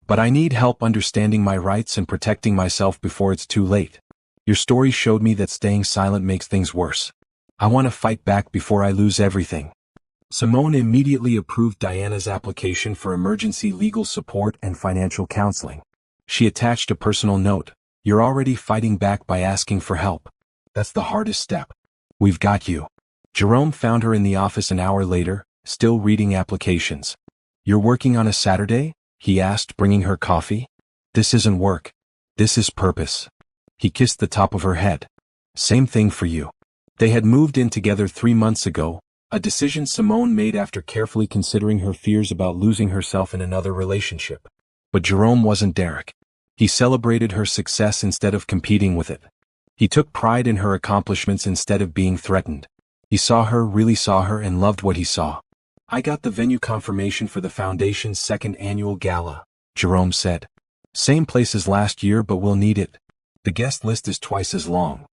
[SPEAKER 1] "But I need help understanding my rights and protecting myself before it's too late. Your story showed me that staying silent makes things worse. I want to fight back before I lose everything." Simone immediately approved Diana's application for emergency legal support and financial counseling. She attached a personal note. "You're already fighting back by asking for help. That's the hardest step. We've got you." Jerome found her in the office an hour later, still reading applications. "You're working on a Saturday?" he asked, bringing her coffee. "This isn't work. This is purpose." He kissed the top of her head. "Same thing for you." They had moved in together 3 months ago, a decision Simone made after carefully considering her fears about losing herself in another relationship. But Jerome wasn't Derek. He celebrated her success instead of competing with it. He took pride in her accomplishments instead of being threatened. He saw her, really saw her, and loved what he saw. "I got the venue confirmation for the Foundation's 2nd annual gala," Jerome said. "Same place as last year, but we'll need it. The guest list is twice as long.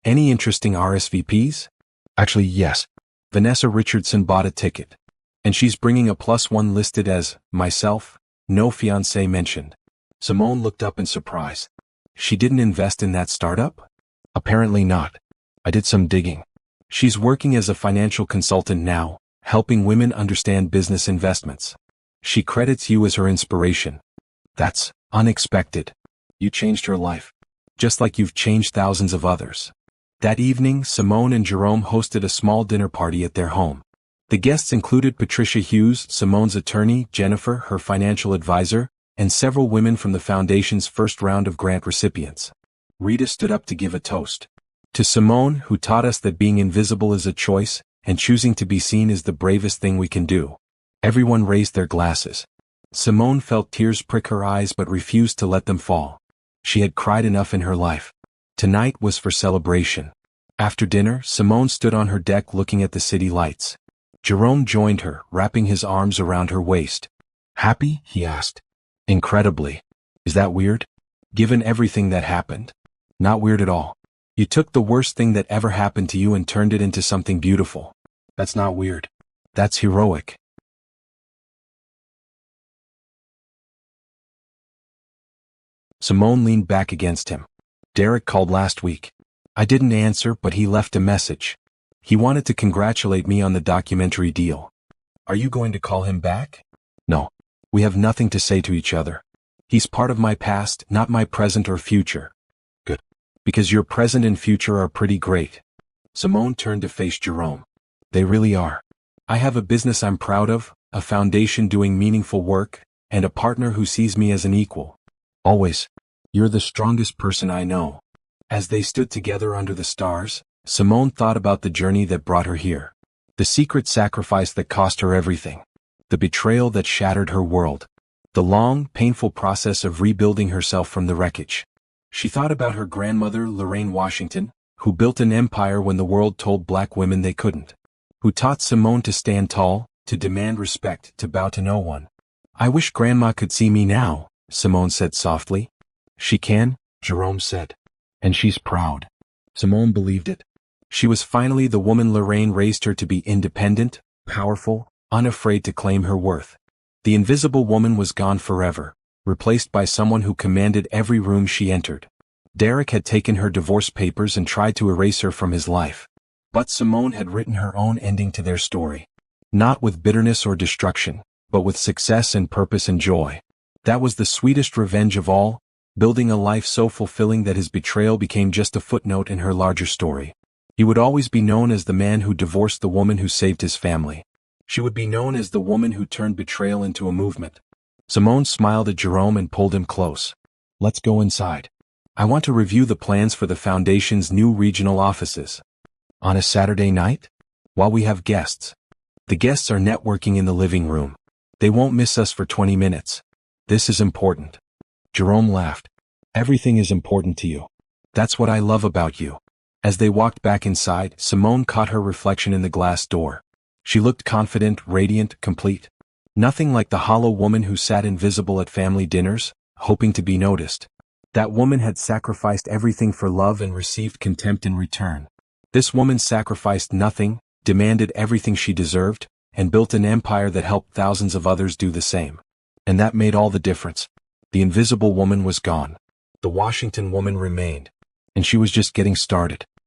[SPEAKER 1] Any interesting RSVPs?" "Actually, yes. Vanessa Richardson bought a ticket. And she's bringing a +1 listed as myself, no fiancé mentioned." Simone looked up in surprise. "She didn't invest in that startup?" "Apparently not. I did some digging. She's working as a financial consultant now, helping women understand business investments. She credits you as her inspiration." "That's unexpected. You changed her life. Just like you've changed thousands of others." That evening, Simone and Jerome hosted a small dinner party at their home. The guests included Patricia Hughes, Simone's attorney, Jennifer, her financial advisor, and several women from the Foundation's first round of grant recipients. Rita stood up to give a toast. "To Simone, who taught us that being invisible is a choice, and choosing to be seen is the bravest thing we can do." Everyone raised their glasses. Simone felt tears prick her eyes but refused to let them fall. She had cried enough in her life. Tonight was for celebration. After dinner, Simone stood on her deck looking at the city lights. Jerome joined her, wrapping his arms around her waist. "Happy?" he asked. "Incredibly. Is that weird? Given everything that happened?" "Not weird at all. You took the worst thing that ever happened to you and turned it into something beautiful. That's not weird. That's heroic." Simone leaned back against him. "Derek called last week. I didn't answer, but he left a message. He wanted to congratulate me on the documentary deal." "Are you going to call him back?" "No. We have nothing to say to each other. He's part of my past, not my present or future." "Good. Because your present and future are pretty great." Simone turned to face Jerome. "They really are. I have a business I'm proud of, a foundation doing meaningful work, and a partner who sees me as an equal. Always. You're the strongest person I know. As they stood together under the stars, Simone thought about the journey that brought her here. The secret sacrifice that cost her everything. The betrayal that shattered her world. The long, painful process of rebuilding herself from the wreckage. She thought about her grandmother, Lorraine Washington, who built an empire when the world told black women they couldn't. Who taught Simone to stand tall, to demand respect, to bow to no one. I wish Grandma could see me now, Simone said softly. She can, Jerome said. And she's proud. Simone believed it. She was finally the woman Lorraine raised her to be: independent, powerful, unafraid to claim her worth. The invisible woman was gone forever, replaced by someone who commanded every room she entered. Derek had taken her divorce papers and tried to erase her from his life. But Simone had written her own ending to their story. Not with bitterness or destruction, but with success and purpose and joy. That was the sweetest revenge of all, building a life so fulfilling that his betrayal became just a footnote in her larger story. He would always be known as the man who divorced the woman who saved his family. She would be known as the woman who turned betrayal into a movement. Simone smiled at Jerome and pulled him close. Let's go inside. I want to review the plans for the Foundation's new regional offices. On a Saturday night? While we have guests. The guests are networking in the living room. They won't miss us for 20 minutes. This is important. Jerome laughed. Everything is important to you. That's what I love about you. As they walked back inside, Simone caught her reflection in the glass door. She looked confident, radiant, complete. Nothing like the hollow woman who sat invisible at family dinners, hoping to be noticed. That woman had sacrificed everything for love and received contempt in return. This woman sacrificed nothing, demanded everything she deserved, and built an empire that helped thousands of others do the same. And that made all the difference. The invisible woman was gone. The Washington woman remained. And she was just getting started.